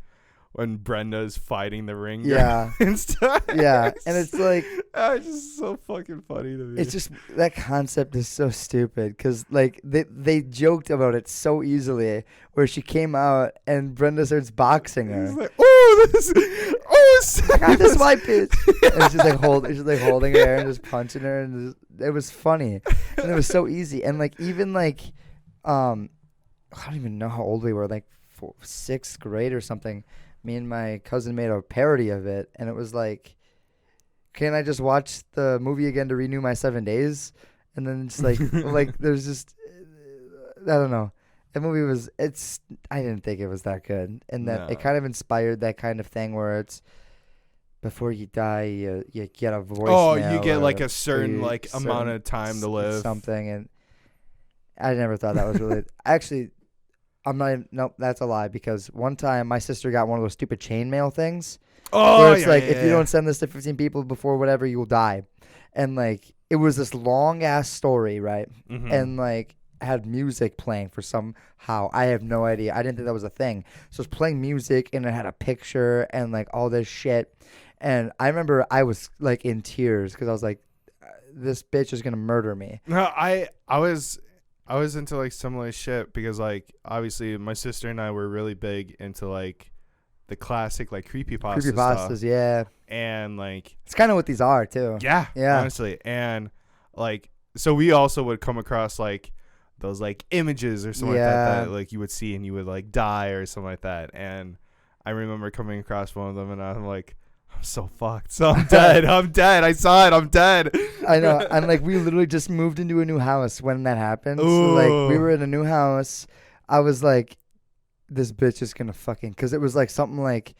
when Brenda's fighting the ring. Yeah. And stuff. Yeah, and it's like it's just so fucking funny to me. It's just that concept is so stupid because like they joked about it so easily where she came out and Brenda starts boxing her. He's like, I got this white bitch. And she's like holding her and just punching her, and it was funny and it was so easy. And like even like I don't even know how old we were, like 6th grade or something. Me and my cousin made a parody of it, and it was like, can I just watch the movie again to renew my 7 days? And then it's like like there's just I don't know. That movie I didn't think it was that good, and that it kind of inspired that kind of thing where it's before you die you get a voicemail. Oh, you get like a certain amount of time to live. Something, and I never thought that was really actually. Nope, that's a lie, because one time my sister got one of those stupid chainmail things. Oh, where it's if you don't send this to 15 people before whatever, you will die. And like it was this long ass story, right? Mm-hmm. And like had music playing for somehow. I have no idea. I didn't think that was a thing. So it's playing music and it had a picture and like all this shit. And I remember I was like in tears because I was like, this bitch is gonna murder me. No, I was into like similar shit because like obviously my sister and I were really big into like the classic like creepypasta stuff. Yeah. And like it's kind of what these are too. Yeah. Honestly. And like so we also would come across like those like images or something like that like you would see and you would like die or something like that. And I remember coming across one of them and I'm like, I'm so fucked. So I'm dead. I'm dead. I saw it. I'm dead. I know. And like we literally just moved into a new house when that happened. So like we were in a new house. I was like, this bitch is gonna fucking, because it was like something like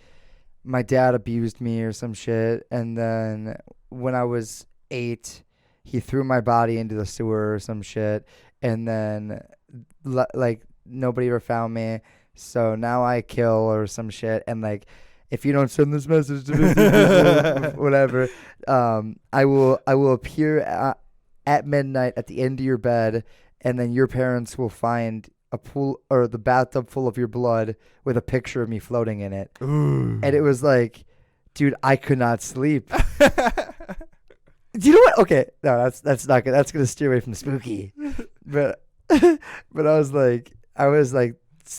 my dad abused me or some shit, and then when I was 8, he threw my body into the sewer or some shit, and then like nobody ever found me. So now I kill or some shit, and like, if you don't send this message to me, whatever, I will appear at midnight at the end of your bed, and then your parents will find a pool or the bathtub full of your blood with a picture of me floating in it. Ooh. And it was like, dude, I could not sleep. Do you know what? Okay, no, that's not good. That's gonna steer away from spooky. But I was like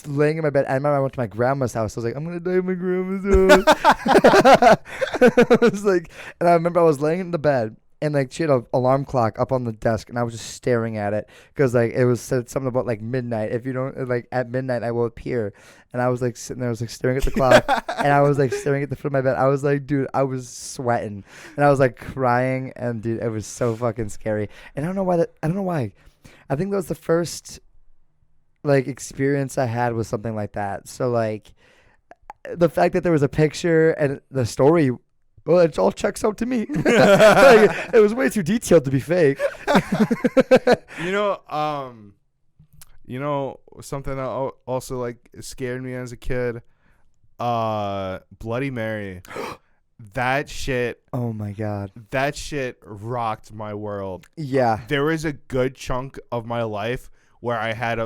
laying in my bed. I remember I went to my grandma's house. I was like, I'm gonna die in my grandma's house. I was like, and I remember I was laying in the bed, and like she had an alarm clock up on the desk, and I was just staring at it because like it was said something about like midnight. If you don't like at midnight, I will appear. And I was like sitting there, I was like staring at the clock, and I was like staring at the foot of my bed. I was like, dude, I was sweating, and I was like crying, and dude, it was so fucking scary. And I don't know why. I think that was the first like experience I had with something like that. So like the fact that there was a picture and the story, well, it all checks out to me. Like, it was way too detailed to be fake. You know something that also like scared me as a kid, Bloody Mary. That shit. Oh my god. That shit rocked my world. Yeah. There was a good chunk of my life where I had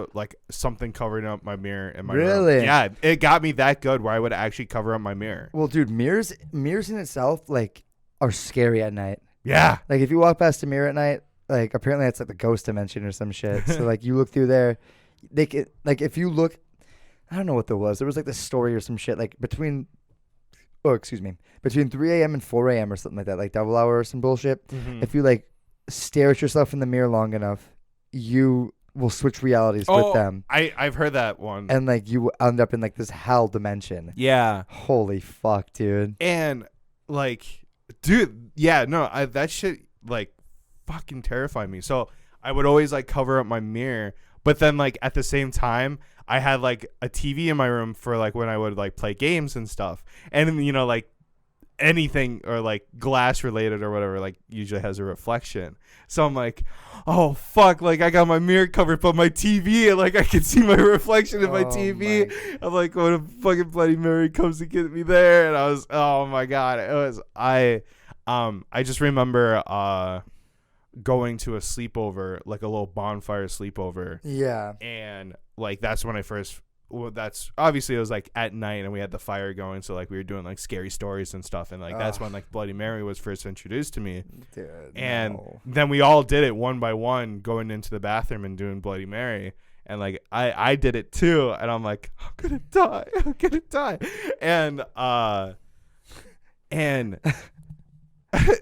something covering up my mirror in my room. Really? Yeah, it got me that good where I would actually cover up my mirror. Well, dude, mirrors in itself like are scary at night. Yeah. Like if you walk past a mirror at night, like apparently it's like the ghost dimension or some shit. So like you look through there, if you look, I don't know what there was. There was like this story or some shit like between 3 a.m. and 4 a.m. or something like that, like double hour or some bullshit. Mm-hmm. If you like stare at yourself in the mirror long enough, you will switch realities with them. I've heard that one. And like you end up in like this hell dimension. Yeah. Holy fuck, dude. And like, dude, yeah, no, that shit like fucking terrified me. So I would always like cover up my mirror, but then like at the same time, I had like a TV in my room for like when I would like play games and stuff. And you know, like anything or like glass related or whatever like usually has a reflection. So I'm like, oh fuck, like I got my mirror covered but my TV and like I can see my reflection in my TV. I'm like, when a fucking Bloody Mary comes to get me there, and I was, oh my god, it was I just remember going to a sleepover, like a little bonfire sleepover. Yeah. And like that's when I first that's obviously it was like at night and we had the fire going, so like we were doing like scary stories and stuff, and like that's when like Bloody Mary was first introduced to me. Dude, and then we all did it one by one, going into the bathroom and doing Bloody Mary, and like I did it too, and I'm like, I'm gonna die. And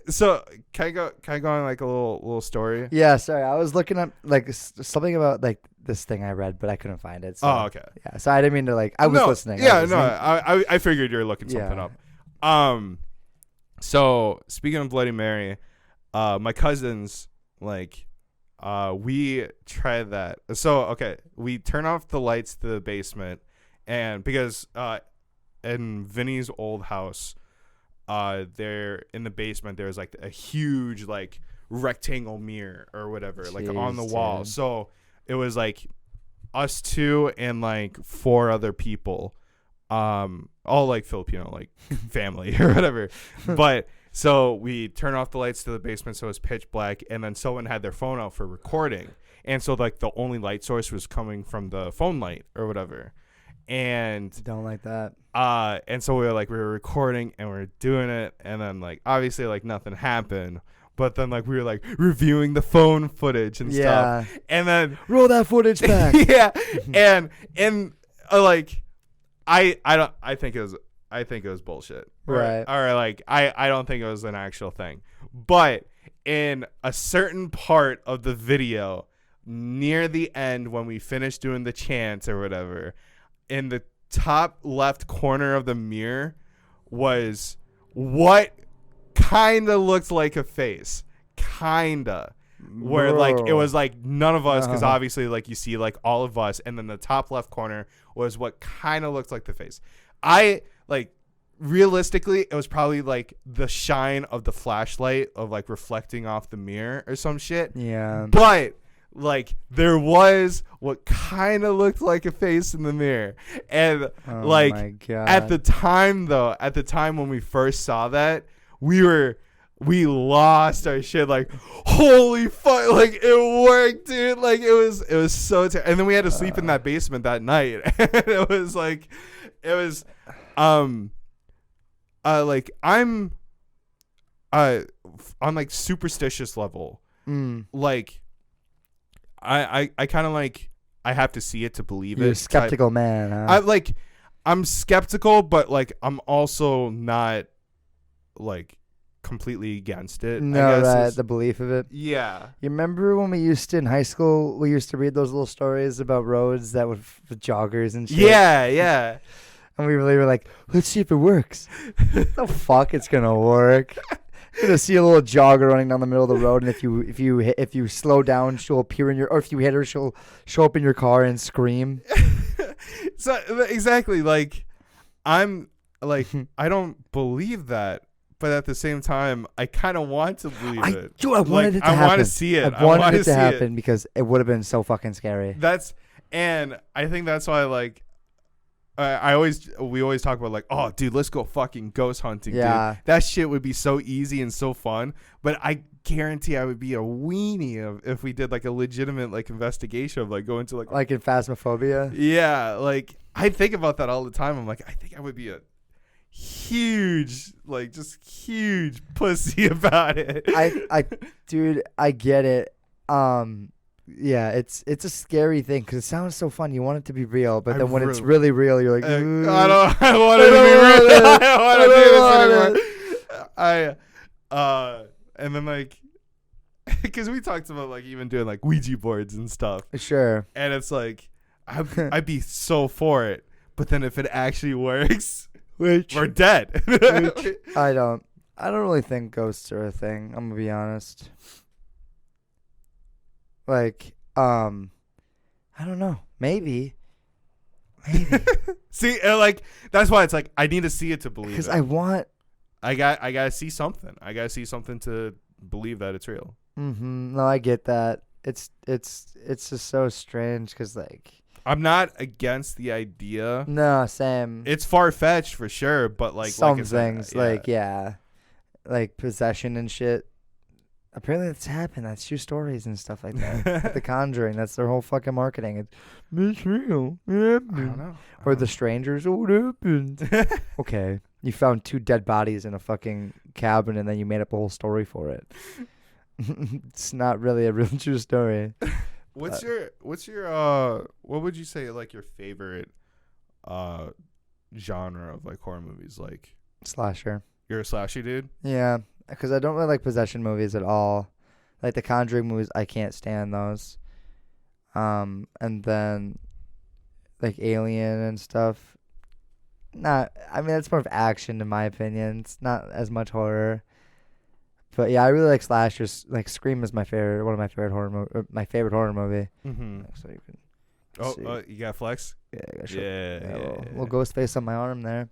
so can I go on like a little story? Yeah, sorry, I was looking up like something about like this thing I read, but I couldn't find it. So, okay. Yeah, so I didn't mean to like. I was listening. Yeah, I figured you were looking something up. So speaking of Bloody Mary, my cousins we tried that. So okay, we turn off the lights to the basement, and because in Vinny's old house, there in the basement there's like a huge like rectangle mirror or whatever. Jeez, like on the wall. Dude. So it was like us two and like 4 other people, all like Filipino like family or whatever. But so we turn off the lights to the basement so it's pitch black, and then someone had their phone out for recording, and so like the only light source was coming from the phone light or whatever. And don't like that. And so we were recording and we were doing it, and then like obviously like nothing happened, but then like we were like reviewing the phone footage and stuff, and then roll that footage back. Yeah. and like I think it was bullshit, right? Or like I don't think it was an actual thing, but in a certain part of the video near the end when we finished doing the chants or whatever, in the top left corner of the mirror was what kind of looked like a face, where like it was like none of us, because obviously like you see like all of us, and then the top left corner was what kind of looked like the face. I like realistically it was probably like the shine of the flashlight of like reflecting off the mirror or some shit. Yeah, but like there was what kind of looked like a face in the mirror, and at the time when we first saw that, we lost our shit. Like, holy fuck, like it worked, dude. Like it was so and then we had to sleep in that basement that night. And it was like like I'm on like superstitious level, like I kind of like I have to see it to believe it. You're a skeptical man, huh? I'm skeptical, but like I'm also not like completely against it. No, I guess right, the belief of it. Yeah. You remember when we used to, in high school, we used to read those little stories about roads that would with joggers and shit? Yeah. And we really were like, let's see if it works. The fuck it's gonna work? You're gonna see a little jogger running down the middle of the road, and if you slow down, she'll appear in your, or if you hit her, she'll show up in your car and scream. So exactly, like I'm like I don't believe that, but at the same time, I kind of want to believe it. I wanted it to happen. I want to see it. I wanted it to happen because it would have been so fucking scary. And I think that's why like. We always talk about like, oh dude, let's go fucking ghost hunting. Yeah, dude. That shit would be so easy and so fun, but I guarantee I would be a weenie if we did like a legitimate like investigation of like going to like in Phasmophobia. Yeah, like I think about that all the time. I'm like, I think I would be a huge pussy about it. Dude, I get it. Yeah, it's a scary thing because it sounds so fun. You want it to be real, but then when it's really real, you're like, I don't want it to be real. I don't want to do this anymore. And then like, because we talked about like even doing like Ouija boards and stuff. Sure. And it's like, I'd be so for it, but then if it actually works, we're dead. I don't really think ghosts are a thing. I'm gonna be honest. Like, I don't know. Maybe. See, like that's why it's like I need to see it to believe it. Because I want I gotta see something. I gotta see something to believe that it's real. Mm-hmm. No, I get that. It's just so strange because like I'm not against the idea. No, same. It's far fetched for sure, but like some like I said, things like possession and shit. Apparently that's happened. That's true stories and stuff like that. Like The Conjuring. That's their whole fucking marketing. It's real. It happened. I don't know. Or The Strangers. Oh, what happened? Okay. You found 2 dead bodies in a fucking cabin and then you made up a whole story for it. It's not really a real true story. What's your what would you say like your favorite genre of like horror movies? Like slasher. You're a slasher dude? Yeah, because I don't really like possession movies at all. Like the Conjuring movies, I can't stand those. And then like Alien and stuff. I mean, it's more of action in my opinion. It's not as much horror. But yeah, I really like slashers. Like Scream is one of my favorite horror movie. Mm-hmm. So you can you got flex? Yeah, I got yeah. Little ghost face on my arm there.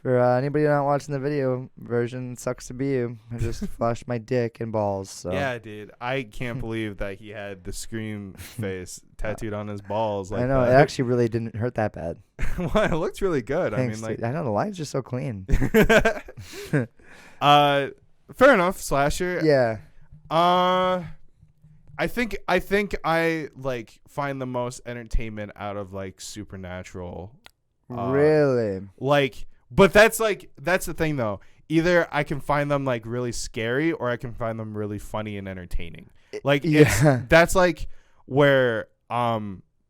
For anybody not watching the video version, sucks to be you. I just flashed my dick and balls. So. Yeah, dude. I can't believe that he had the Scream face tattooed on his balls. Like I know. that. It actually really didn't hurt that bad. Well, it looked really good. Thanks, I mean, like I know the line's just so clean. Fair enough, slasher. Yeah. I think I like find the most entertainment out of like supernatural. Really? Like, but that's the thing though. Either I can find them like really scary, or I can find them really funny and entertaining. Like, that's like where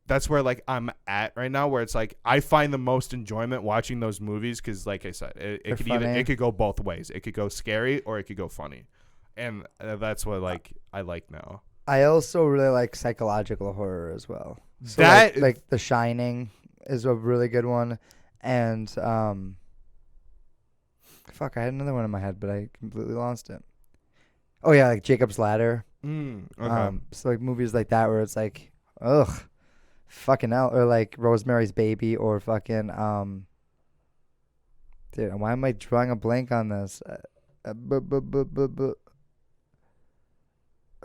that's where like I'm at right now, where it's like I find the most enjoyment watching those movies because, like I said, it could go both ways. It could go scary or it could go funny, and that's what like I like now. I also really like psychological horror as well. So That like The Shining is a really good one, and fuck, I had another one in my head, but I completely lost it. Oh yeah, like Jacob's Ladder. Okay. So like movies like that where it's like, ugh, fucking hell, or like Rosemary's Baby, or fucking dude, why am I drawing a blank on this?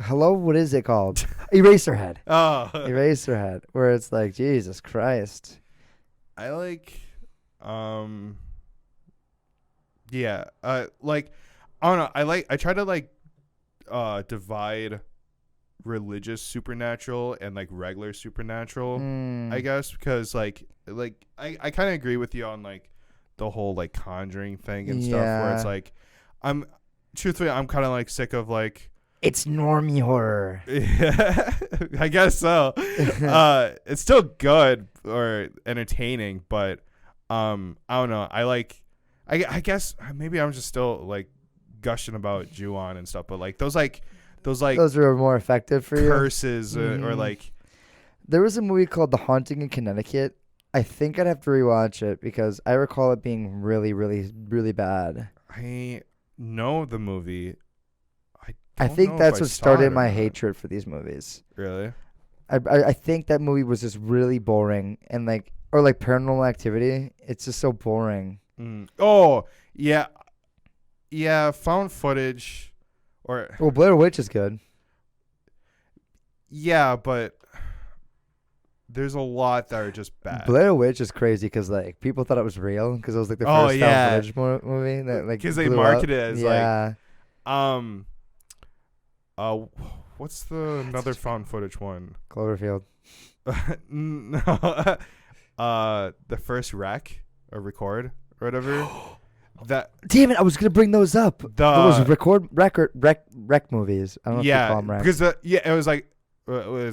Hello, what is it called? Eraserhead. Oh, Eraserhead, where it's like, Jesus Christ. I like, yeah, like, I don't know. I try to like, divide religious supernatural and like regular supernatural, I guess, because like I kind of agree with you on like the whole like Conjuring thing and stuff, where it's like, I'm kind of like sick of like, it's normie horror. Yeah, I guess so. It's still good or entertaining, but I don't know. I guess maybe I'm just still like gushing about Ju-on and stuff, but like those are more effective for curses you. Or like there was a movie called The Haunting in Connecticut. I think I'd have to rewatch it because I recall it being really, really, really bad. I know the movie. I think that's what started my hatred for these movies. Really? I think that movie was just really boring, and like, or like Paranormal Activity. It's just so boring. Oh yeah, found footage, or Blair Witch is good. Yeah, but there's a lot that are just bad. Blair Witch is crazy because like people thought it was real because it was like the first found footage movie that like because they marketed it as what's another found footage one? Cloverfield. No, the first record or whatever. That damn it! I was gonna bring those up. Those rec movies. I don't know if you call them rec. Because it was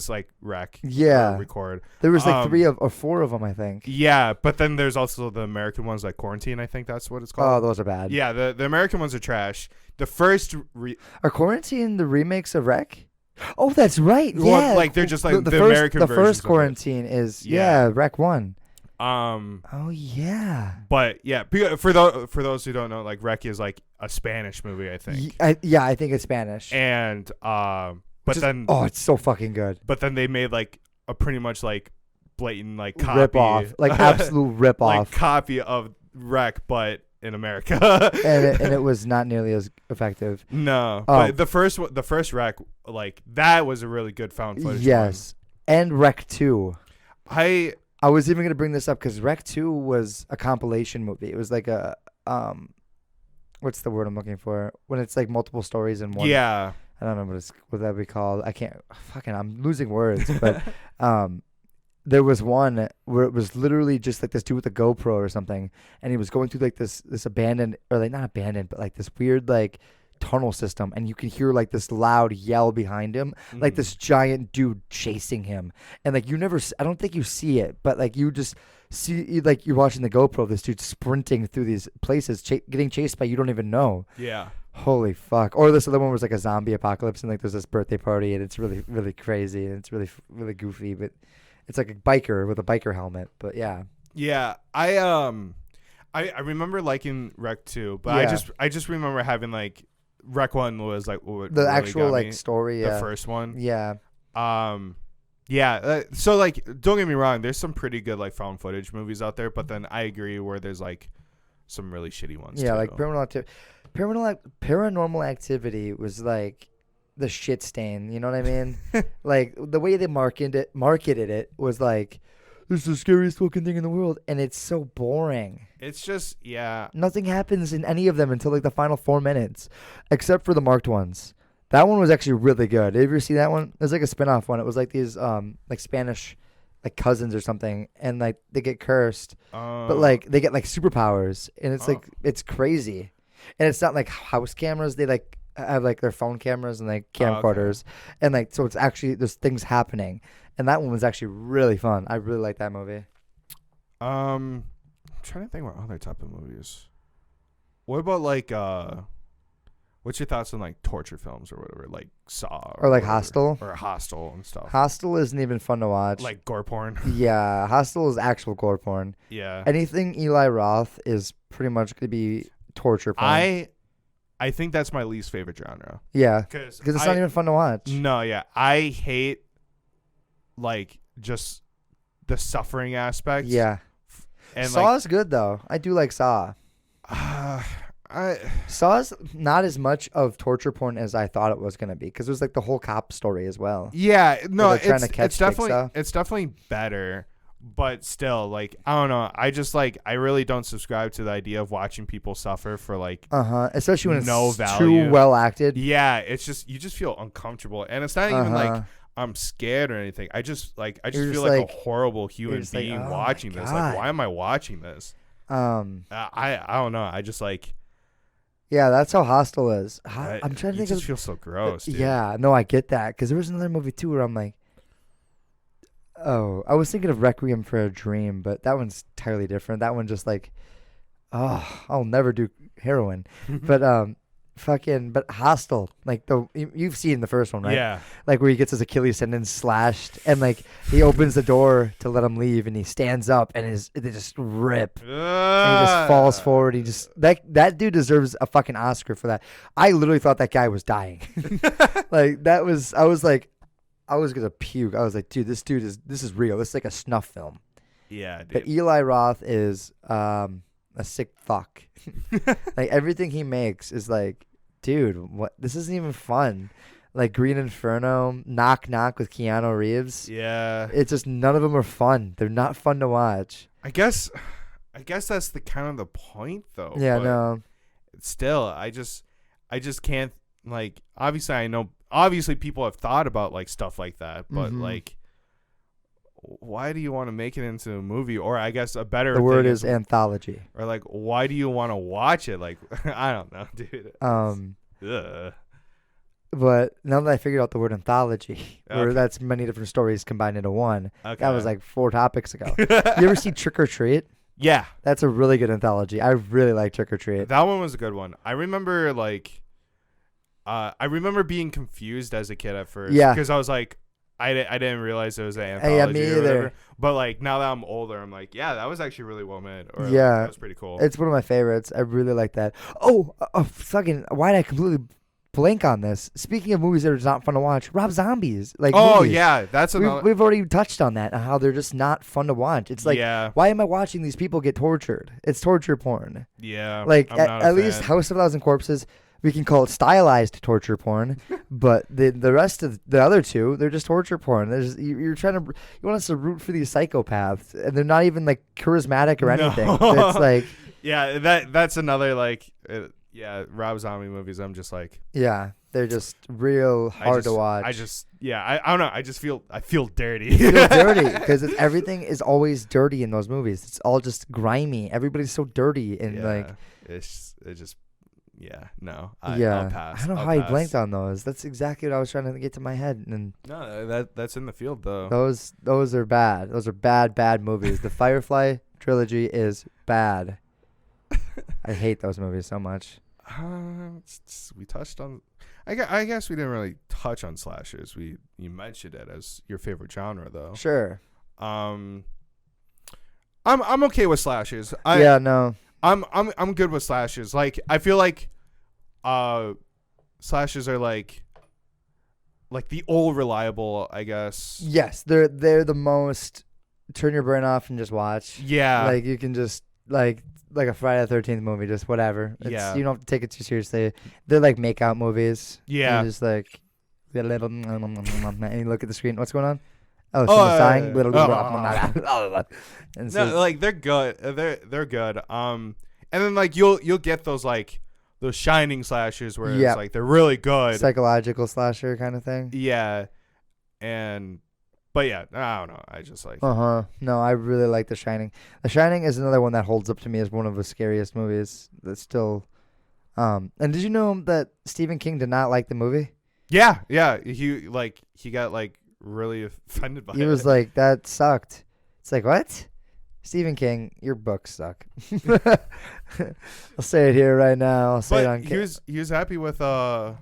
like rec. Yeah, record. There was like 3 or 4 of them, I think. Yeah, but then there's also the American ones, like Quarantine. I think that's what it's called. Oh, those are bad. Yeah, the American ones are trash. The first are Quarantine the remakes of Rec? Oh, that's right. Well, like they're just like the American versions. The first of Quarantine is Rec 1. Oh yeah. But yeah, for those who don't know, like Rec is like a Spanish movie, I think. I think it's Spanish. And it's so fucking good. But then they made like a pretty much like blatant like copy, rip off, like absolute rip off, like copy of Rec, but in America. and it was not nearly as effective. No, but the first Wreck, like that was a really good found footage. Yes, one. And Wreck 2. I was even gonna bring this up because Wreck 2 was a compilation movie. It was like a what's the word I'm looking for when it's like multiple stories in one. Yeah. I don't know what that would be called. I can't. I'm losing words. But there was one where it was literally just like this dude with a GoPro or something, and he was going through like this abandoned, or like not abandoned, but like this weird like tunnel system, and you can hear like this loud yell behind him, like this giant dude chasing him, and like I don't think you see it, but like you just see, like you're watching the GoPro, this dude sprinting through these places, getting chased by you don't even know. Yeah. Holy fuck. Or this other one was like a zombie apocalypse, and like there's this birthday party, and it's really, really crazy, and it's really, really goofy, but it's like a biker with a biker helmet. But yeah. Yeah. I remember liking Wreck 2, but yeah. I just remember having like Wreck 1 was like what the really actual like story, the first one. Yeah. Yeah. So like don't get me wrong, there's some pretty good like found footage movies out there, but then I agree where there's like some really shitty ones. Yeah, too. like Paranormal Activity was like the shit stain, you know what I mean? Like the way they marketed it was like, this is the scariest fucking thing in the world, and it's so boring. It's just, yeah. Nothing happens in any of them until like the final 4 minutes, except for the marked ones. That one was actually really good. Did you ever see that one? It was like a spin-off one. It was like these like Spanish like cousins or something, and like they get cursed, but like they get like superpowers, and it's like it's crazy. And it's not like house cameras. They like have like their phone cameras and like camcorders, and like so it's actually there's things happening. And that one was actually really fun. I really like that movie. I'm trying to think what other type of movies. What about like what's your thoughts on like torture films or whatever, like Saw or like Hostel or Hostel and stuff? Hostel isn't even fun to watch. Like gore porn. Yeah, Hostel is actual gore porn. Yeah. Anything Eli Roth is pretty much gonna be torture porn. I think that's my least favorite genre. Yeah, because it's not even fun to watch. No, yeah, I hate like just the suffering aspect. Yeah, and Saw is good though. I do like Saw. Saw's not as much of torture porn as I thought it was gonna be, because it was like the whole cop story as well. Yeah, no, it's definitely better. But still, like, I don't know. I just like I really don't subscribe to the idea of watching people suffer for like especially when no it's value. Too well acted. Yeah, it's just you just feel uncomfortable, and it's not even like I'm scared or anything. I just feel like a horrible human being watching this. Like, why am I watching this? I don't know. I just like. Yeah, that's how Hostel is. I'm trying to think. It just feels so gross. Dude. Yeah, no, I get that, because there was another movie too where I'm like. Oh, I was thinking of Requiem for a Dream, but that one's entirely different. That one just like, I'll never do heroin. But but Hostel, like you've seen the first one, right? Yeah. Like where he gets his Achilles tendon slashed, and like he opens the door to let him leave, and he stands up, and they just rip, and he just falls forward. He just that dude deserves a fucking Oscar for that. I literally thought that guy was dying. Like I was gonna puke. I was like, dude, this is real. This is like a snuff film. Yeah, dude. But Eli Roth is a sick fuck. Like everything he makes is like, dude, what? This isn't even fun. Like Green Inferno, Knock Knock with Keanu Reeves. Yeah. It's just none of them are fun. They're not fun to watch. I guess that's the kind of the point though. Yeah, no. Still, I just can't, like, obviously people have thought about like stuff like that, but like, why do you want to make it into a movie? Or I guess the word is anthology. Or like, why do you want to watch it? Like, I don't know, dude. But now that I figured out the word anthology, where that's many different stories combined into one, that was like 4 topics ago. You ever see Trick or Treat? Yeah. That's a really good anthology. I really like Trick or Treat. That one was a good one. I remember being confused as a kid at first. Yeah. Because I was like, I didn't realize it was an anthology or whatever. But like now that I'm older, I'm like, yeah, that was actually really well made. Or yeah. Like, that was pretty cool. It's one of my favorites. I really like that. Oh, fucking, why did I completely blink on this. Speaking of movies that are not fun to watch, Rob Zombies. Movies. Yeah, that's another. We've already touched on that, how they're just not fun to watch. It's like, why am I watching these people get tortured? It's torture porn. Yeah. Like, at least House of a Thousand Corpses, we can call it stylized torture porn, but the rest of the other two, they're just torture porn. You want us to root for these psychopaths, and they're not even like charismatic or anything. No. It's like, yeah, that's another like, Rob Zombie movies. I'm just like, yeah, they're just real hard to watch. I don't know. I feel dirty. You feel dirty because everything is always dirty in those movies. It's all just grimy. Everybody's so dirty and it's just. Yeah, no. I'll pass. I don't know how you blanked on those. That's exactly what I was trying to get to my head. And no, that's in the field though. Those are bad. Those are bad movies. The Firefly trilogy is bad. I hate those movies so much. We touched on. I guess we didn't really touch on slashers. You mentioned it as your favorite genre though. Sure. I'm okay with slashers. I'm good with slashers. Like I feel like slashers are like the old reliable, I guess. Yes, they're the most turn your brain off and just watch. Yeah. Like you can just like a Friday the 13th movie, just whatever. You don't have to take it too seriously. They're like make-out movies. Yeah. You just like get a little and you look at the screen. What's going on? Oh, someone's dying. No, like they're good. They're good. And then like you'll get those like those shining slashers where it's like they're really good. Psychological slasher kind of thing. Yeah. But yeah, I don't know. I just like. No, I really like The Shining. The Shining is another one that holds up to me as one of the scariest movies. That's still. And did you know that Stephen King did not like the movie? Yeah. He got like really offended by it. He was like, that sucked. It's like, what? Stephen King, your books suck. I'll say it here right now. I'll say it on camera. He was happy with Dr.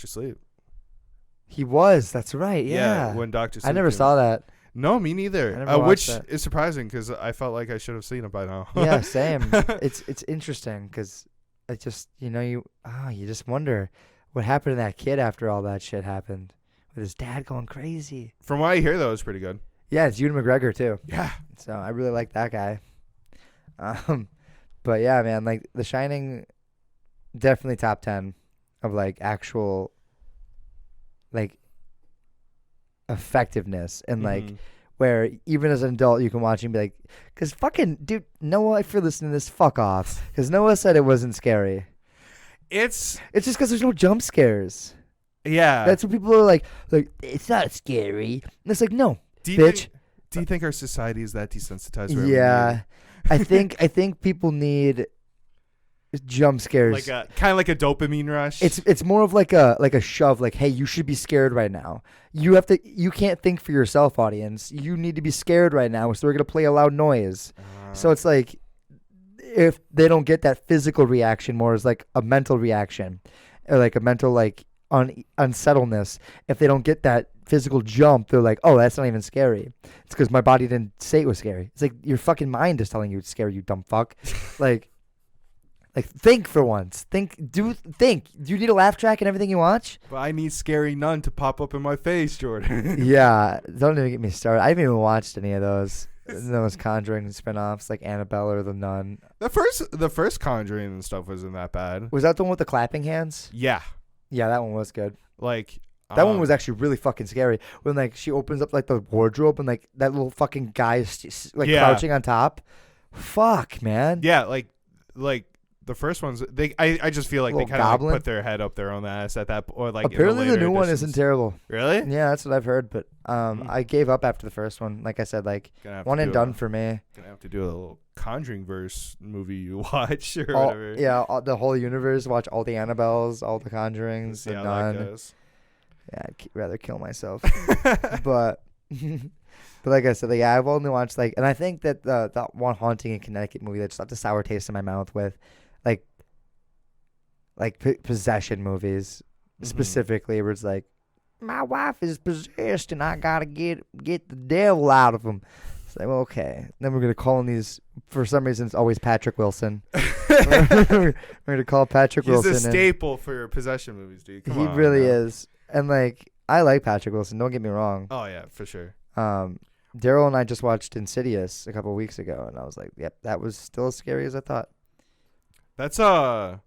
Sleep. He was. That's right. Yeah. When Dr. Sleep I never saw that. No, me neither. Which is surprising because I felt like I should have seen it by now. Yeah, same. It's interesting because it just you just wonder what happened to that kid after all that shit happened with his dad going crazy. From what I hear, though, it's pretty good. Yeah, it's Ewan McGregor too. Yeah. So I really like that guy. But yeah, man, like The Shining, definitely top 10 of like actual like effectiveness and like where even as an adult you can watch and be like, because fucking dude, Noah, if you're listening to this, fuck off, because Noah said it wasn't scary. It's just because there's no jump scares. Yeah, that's what people are like it's not scary. And it's like, no, bitch. Do you think our society is that desensitized? Yeah, I think people need jump scares, like kind of like a dopamine rush. It's more of like a shove, like, hey, you should be scared right now. You can't think for yourself, audience. You need to be scared right now, so we're gonna play a loud noise. So it's like if they don't get that physical reaction, more as like a mental reaction, or like a mental like unsettledness. If they don't get that physical jump, they're like, oh, that's not even scary. It's because my body didn't say it was scary. It's like your fucking mind is telling you it's scary, you dumb fuck. Like think for once. Think. Do you need a laugh track and everything you watch? But I need Scary Nun to pop up in my face, Jordan. Yeah, don't even get me started. I haven't even watched any of those Conjuring spinoffs like Annabelle or The Nun. The first Conjuring and stuff wasn't that bad. Was that the one with the clapping hands? Yeah, that one was good. Like that one was actually really fucking scary. When like she opens up like the wardrobe and like that little fucking guy is crouching on top. Fuck, man. Yeah, like. The first ones, I just feel like they kind of like put their head up their own ass at that, or like apparently the new one isn't terrible. Really? Yeah, that's what I've heard. But I gave up after the first one. Like I said, like one and done for me. Gonna have to do a little Conjuring verse movie you watch or whatever. Yeah, the whole universe. Watch all the Annabelles, all the Conjurings, the Nun. Yeah, I'd rather kill myself. But like I said, I've only watched and I think that that one Haunting in Connecticut movie that just left a sour taste in my mouth with. Like possession movies, specifically, where it's like, my wife is possessed and I gotta get the devil out of him. It's like, well, okay. Then we're gonna call in these. For some reason, it's always Patrick Wilson. We're gonna call Patrick Wilson. He's a staple for possession movies, dude. Come on, he really is. And like, I like Patrick Wilson. Don't get me wrong. Oh yeah, for sure. Daryl and I just watched Insidious a couple of weeks ago, and I was like, "Yep, that was still as scary as I thought." That's a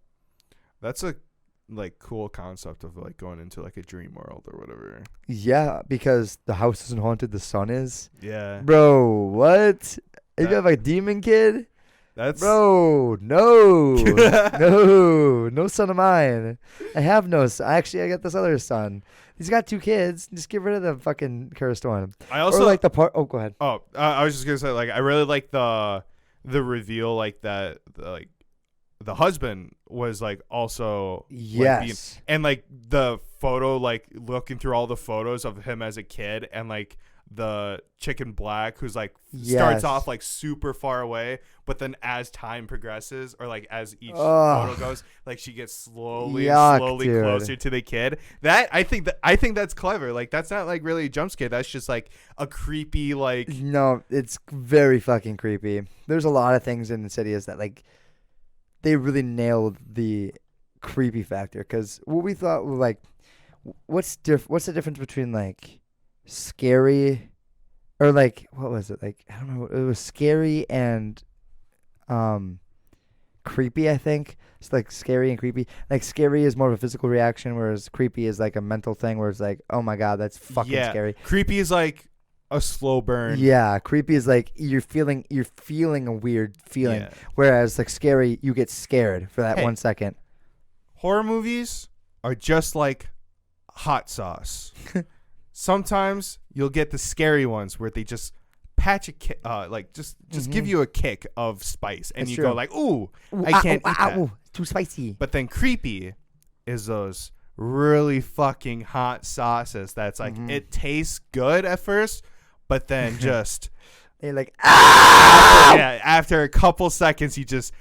like cool concept of like going into like a dream world or whatever. Yeah, because the house isn't haunted, the sun is. Yeah, bro, what? You have a demon kid? That's bro, no, no son of mine. I have no son. Actually, I got this other son. He's got 2 kids. Just get rid of the fucking cursed one. I also like the part. Oh, go ahead. Oh, I was just gonna say, like, I really like the reveal, like that, like the husband was like also yes, and like the photo, like looking through all the photos of him as a kid, and like the chick in black who's like starts off like super far away, but then as time progresses, or like as each photo goes, like she gets slowly closer to the kid. That I think that's clever. Like, that's not like really a jump scare. That's just like a creepy, like, no, it's very fucking creepy. There's a lot of things in Insidious that like they really nailed the creepy factor, because what we thought was like, what's the difference between like scary, or like, what was it, like, I don't know, it was scary and creepy, I think. It's like scary and creepy. Like, scary is more of a physical reaction, whereas creepy is like a mental thing, where it's like, oh my god, that's fucking scary. Creepy is like a slow burn. Yeah, creepy is like you're feeling a weird feeling, whereas like scary, you get scared for that 1 second. Horror movies are just like hot sauce. Sometimes you'll get the scary ones where they just patch a like just give you a kick of spice, and you go like, ooh, I can't eat that. Too spicy. But then creepy is those really fucking hot sauces that's like, it tastes good at first, but then just they're like, after a couple seconds you just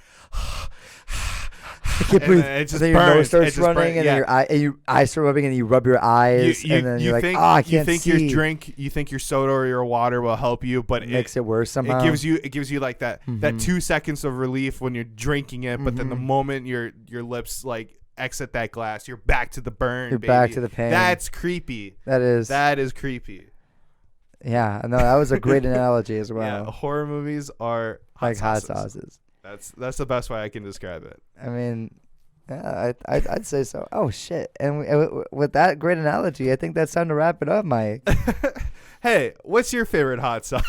I can't breathe. It just burns. Your nose starts running, and then your eyes start rubbing, and you rub your eyes, and then you're like, I can't see. You think your soda or your water will help you, but it makes it worse somehow. It gives you like that 2 seconds of relief when you're drinking it, but then the moment your lips like exit that glass, you're back to the burn. You're back to the pain. That's creepy. That is creepy. Yeah, no, that was a great analogy as well. Yeah, horror movies are hot sauces. That's the best way I can describe it. I mean, yeah, I'd say so. Oh shit! And with that great analogy, I think that's time to wrap it up, Mike. Hey, what's your favorite hot sauce?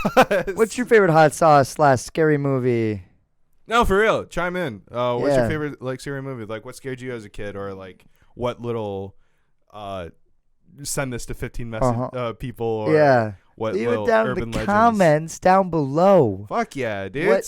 What's your favorite hot sauce / scary movie? No, for real. Chime in. What's your favorite like scary movie? Like, what scared you as a kid, or like what little send this to 15 people, or what leave little it down urban in the legends. Comments down below. Fuck yeah, dude. What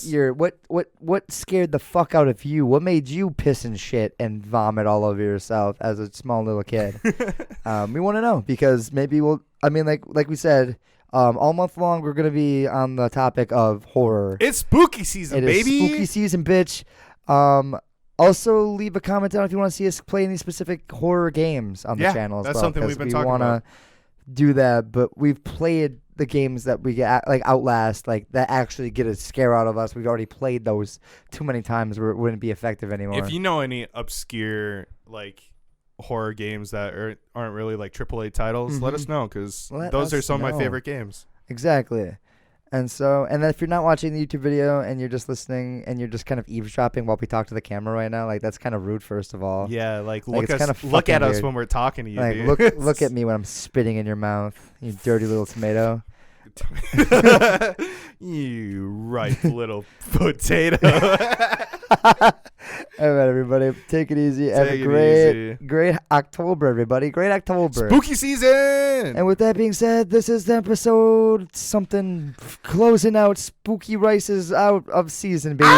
scared the fuck out of you? What made you piss and shit and vomit all over yourself as a small little kid? We want to know, because maybe like we said, all month long we're gonna be on the topic of horror. It's spooky season, baby. It's spooky season, bitch. Also, leave a comment down if you want to see us play any specific horror games on the channel as well. That's something we've been talking about. We want to do that, but we've played the games that we get, like Outlast, like that actually get a scare out of us. We've already played those too many times where it wouldn't be effective anymore. If you know any obscure like horror games that aren't really like AAA titles, let us know, because those are some of my favorite games. Exactly. And then if you're not watching the YouTube video and you're just listening and you're just kind of eavesdropping while we talk to the camera right now, like, that's kind of rude, first of all. Yeah, like look at us when we're talking to you. Like, dude. look at me when I'm spitting in your mouth, you dirty little tomato. You ripe little potato. All right, everybody, take it easy. Have a great October, everybody. Great October. Spooky season. And with that being said, this is the episode something closing out. Spooky Rice is out of season, baby.